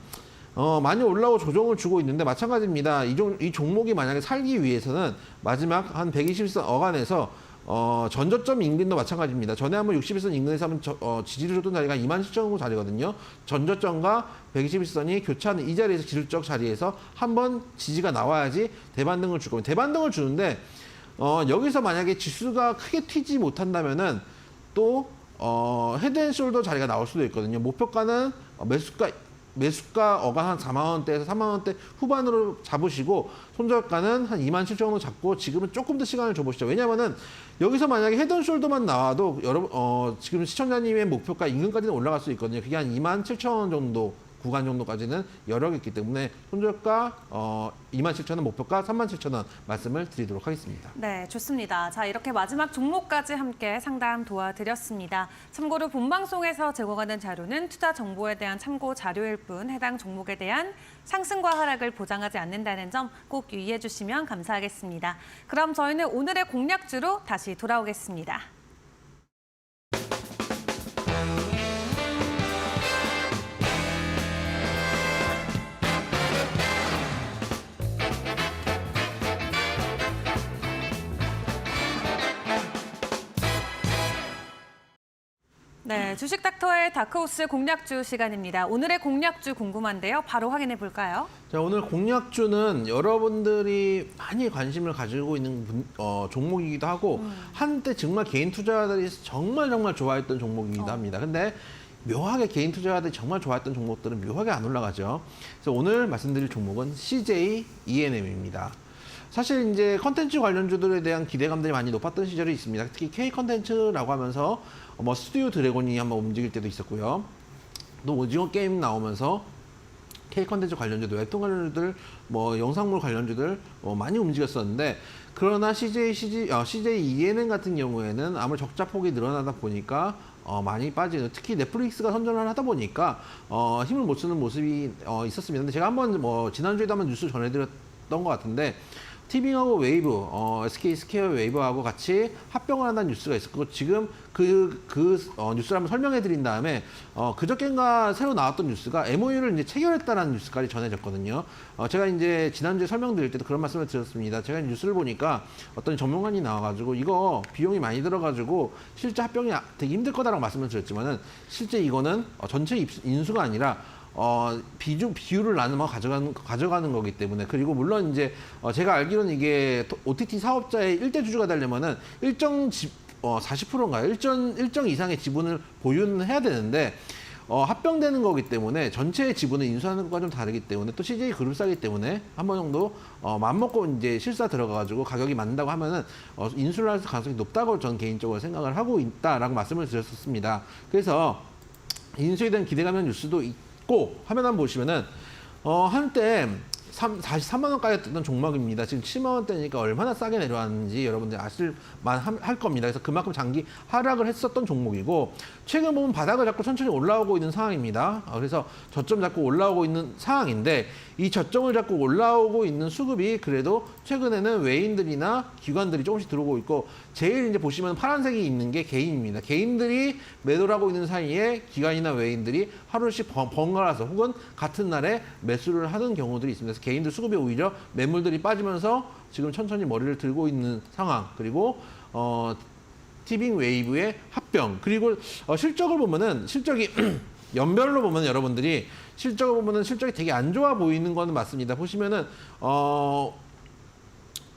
많이 올라오고 조정을 주고 있는데 마찬가지입니다. 이 종목이 만약에 살기 위해서는 마지막 한 120선 어간에서 전저점 인근도 마찬가지입니다. 전에 한번 61선 인근에서 한번 지지를 줬던 자리가 27,000원 정도 자리거든요. 전저점과 121선이 교차하는 이 자리에서 기술적 자리에서 한번 지지가 나와야지 대반등을 줄 겁니다. 대반등을 주는데 여기서 만약에 지수가 크게 튀지 못한다면은 또 헤드앤숄더 자리가 나올 수도 있거든요. 목표가는 매수가 어간 한 4만 원대에서 3만 원대 후반으로 잡으시고 손절가는 한 27,000원 잡고 지금은 조금 더 시간을 줘보시죠. 왜냐하면은 여기서 만약에 헤드앤숄더만 나와도 지금 시청자님의 목표가 인근까지는 올라갈 수 있거든요. 그게 한 27,000원 정도 구간 정도까지는 여력이 있기 때문에 손절가 27,000원 목표가 37,000원 말씀을 드리도록 하겠습니다. 네, 좋습니다. 자, 이렇게 마지막 종목까지 함께 상담 도와드렸습니다. 참고로 본방송에서 제공하는 자료는 투자 정보에 대한 참고 자료일 뿐 해당 종목에 대한 상승과 하락을 보장하지 않는다는 점 꼭 유의해 주시면 감사하겠습니다. 그럼 저희는 오늘의 공략주로 다시 돌아오겠습니다. 네, 주식닥터의 다크호스 공략주 시간입니다. 오늘의 공략주 궁금한데요. 바로 확인해 볼까요? 자, 오늘 공략주는 여러분들이 많이 관심을 가지고 있는 종목이기도 하고 한때 정말 개인 투자자들이 정말 좋아했던 종목이기도 합니다. 근데 묘하게 개인 투자자들이 정말 좋아했던 종목들은 묘하게 안 올라가죠. 그래서 오늘 말씀드릴 종목은 CJ ENM입니다. 사실 이제 컨텐츠 관련주들에 대한 기대감들이 많이 높았던 시절이 있습니다. 특히 K 컨텐츠라고 하면서 뭐 스튜디오 드래곤이 한번 움직일 때도 있었고요. 또 오징어 게임 나오면서 K 컨텐츠 관련주들, 웹툰 관련주들, 뭐 영상물 관련주들 많이 움직였었는데, 그러나 CJ ENM 같은 경우에는 아무래도 적자 폭이 늘어나다 보니까 많이 빠지는, 특히 넷플릭스가 선전을 하다 보니까 힘을 못 쓰는 모습이 있었습니다. 근데 제가 한번 지난주에도 한번 뉴스 전해드렸던 것 같은데, 티빙하고 웨이브, SK 스퀘어 웨이브하고 같이 합병을 한다는 뉴스가 있었고, 지금 그 뉴스를 한번 설명해 드린 다음에, 그저께인가 새로 나왔던 뉴스가 MOU를 이제 체결했다는 뉴스까지 전해졌거든요. 제가 이제 지난주에 설명드릴 때도 그런 말씀을 드렸습니다. 제가 뉴스를 보니까 어떤 전문가님 나와가지고 이거 비용이 많이 들어가지고 실제 합병이 되게 힘들 거다라고 말씀을 드렸지만은, 실제 이거는 전체 인수가 아니라 비율을 나누어 가져가는 거기 때문에, 그리고 물론 이제 제가 알기로는 이게 OTT 사업자의 일대 주주가 되려면은 일정 40%인가요? 일정 이상의 지분을 보유는 해야 되는데, 합병되는 거기 때문에 전체의 지분을 인수하는 것과 좀 다르기 때문에, 또 CJ 그룹사기 때문에 한 번 정도 맘먹고 이제 실사 들어가가지고 가격이 맞는다고 하면은 인수를 할 가능성이 높다고 저는 개인적으로 생각을 하고 있다라고 말씀을 드렸었습니다. 그래서 인수에 대한 기대감의 뉴스도 고 화면 한번 보시면은 한때 43만 원까지 됐던 종목입니다. 지금 7만 원대니까 얼마나 싸게 내려왔는지 여러분들 아실만 할 겁니다. 그래서 그만큼 장기 하락을 했었던 종목이고, 최근 보면 바닥을 잡고 천천히 올라오고 있는 상황입니다. 그래서 저점 잡고 올라오고 있는 상황인데, 이 저점을 잡고 올라오고 있는 수급이 그래도 최근에는 외인들이나 기관들이 조금씩 들어오고 있고, 제일 이제 보시면 파란색이 있는 게 개인입니다. 개인들이 매도를 하고 있는 사이에 기관이나 외인들이 하루씩 번갈아서 혹은 같은 날에 매수를 하는 경우들이 있습니다. 그래서 개인들 수급이 오히려 매물들이 빠지면서 지금 천천히 머리를 들고 있는 상황. 그리고 티빙 웨이브의 합병, 그리고 실적을 보면은, 실적이 연별로 보면 여러분들이 실적을 보면은 실적이 되게 안 좋아 보이는 건 맞습니다. 보시면은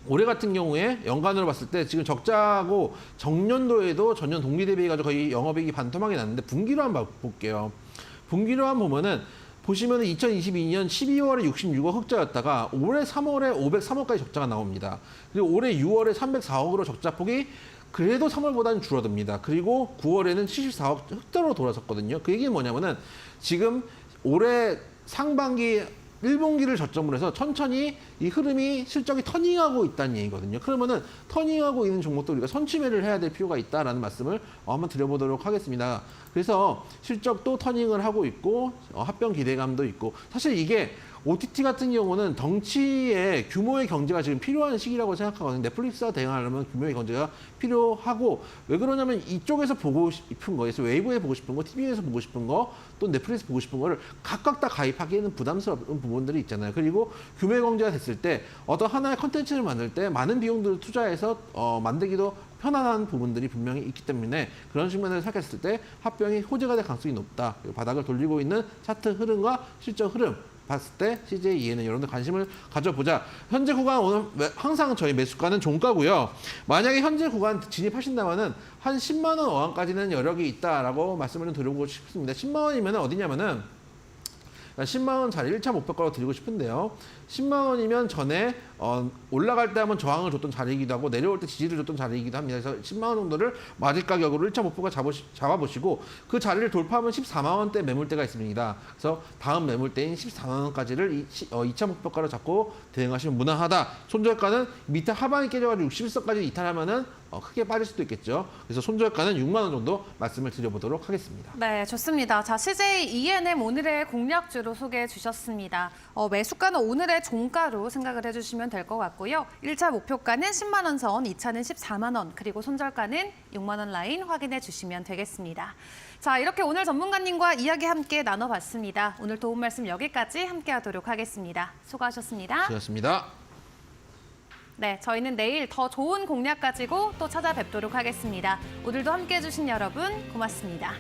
올해 같은 경우에 연간으로 봤을 때 지금 적자고, 정년도에도 전년 동기 대비해가지고 거의 영업이익이 반토막이 났는데, 분기로 한번 볼게요. 분기로 한번 보면은, 보시면은 2022년 12월에 66억 흑자였다가 올해 3월에 503억까지 적자가 나옵니다. 그리고 올해 6월에 304억으로 적자폭이 그래도 3월보다는 줄어듭니다. 그리고 9월에는 74억 흑자로 돌아섰거든요. 그 얘기는 뭐냐면은, 지금 올해 상반기 1분기를 저점으로 해서 천천히 이 흐름이 실적이 터닝하고 있다는 얘기거든요. 그러면은 터닝하고 있는 종목도 우리가 선취매를 해야 될 필요가 있다라는 말씀을 한번 드려보도록 하겠습니다. 그래서 실적도 터닝을 하고 있고, 합병 기대감도 있고, 사실 이게 OTT 같은 경우는 덩치의 규모의 경제가 지금 필요한 시기라고 생각하거든요. 넷플릭스와 대응하려면 규모의 경제가 필요하고, 왜 그러냐면 이쪽에서 보고 싶은 거, 그래서 웨이브에 보고 싶은 거, TV에서 보고 싶은 거, 또 넷플릭스 보고 싶은 거를 각각 다 가입하기에는 부담스러운 부분들이 있잖아요. 그리고 규모의 경제가 됐을 때 어떤 하나의 컨텐츠를 만들 때 많은 비용들을 투자해서 만들기도 편안한 부분들이 분명히 있기 때문에, 그런 측면에서 생각했을 때 합병이 호재가 될 가능성이 높다. 그리고 바닥을 돌리고 있는 차트 흐름과 실적 흐름 봤을 때 CJ ENM 여러분들 관심을 가져보자. 현재 구간 오늘 항상 저희 매수가는 종가고요. 만약에 현재 구간 진입하신다면은 한 10만 원 어항까지는 여력이 있다라고 말씀을 좀 드리고 싶습니다. 10만 원이면 어디냐면은 10만 원짜리 1차 목표가로 드리고 싶은데요. 10만 원이면 전에 올라갈 때 한번 저항을 줬던 자리이기도 하고, 내려올 때 지지를 줬던 자리이기도 합니다. 그래서 10만 원 정도를 맞을 가격으로 1차 목표가 잡아보시고, 그 자리를 돌파하면 14만 원대 매물대가 있습니다. 그래서 다음 매물대인 14만 원까지를 2차 목표가로 잡고 대응하시면 무난하다. 손절가는 밑에 하방이 깨져가지고 61선까지 이탈하면은 크게 빠질 수도 있겠죠. 그래서 손절가는 6만 원 정도 말씀을 드려보도록 하겠습니다. 네, 좋습니다. 자, CJ ENM 오늘의 공략주로 소개해 주셨습니다. 매수가는 오늘의 종가로 생각을 해주시면 될 것 같고요. 1차 목표가는 10만 원 선, 2차는 14만 원, 그리고 손절가는 6만 원 라인 확인해 주시면 되겠습니다. 자, 이렇게 오늘 전문가님과 이야기 함께 나눠봤습니다. 오늘 도움 말씀 여기까지 함께하도록 하겠습니다. 수고하셨습니다. 수고하셨습니다. 네, 저희는 내일 더 좋은 공략 가지고 또 찾아뵙도록 하겠습니다. 오늘도 함께해 주신 여러분 고맙습니다.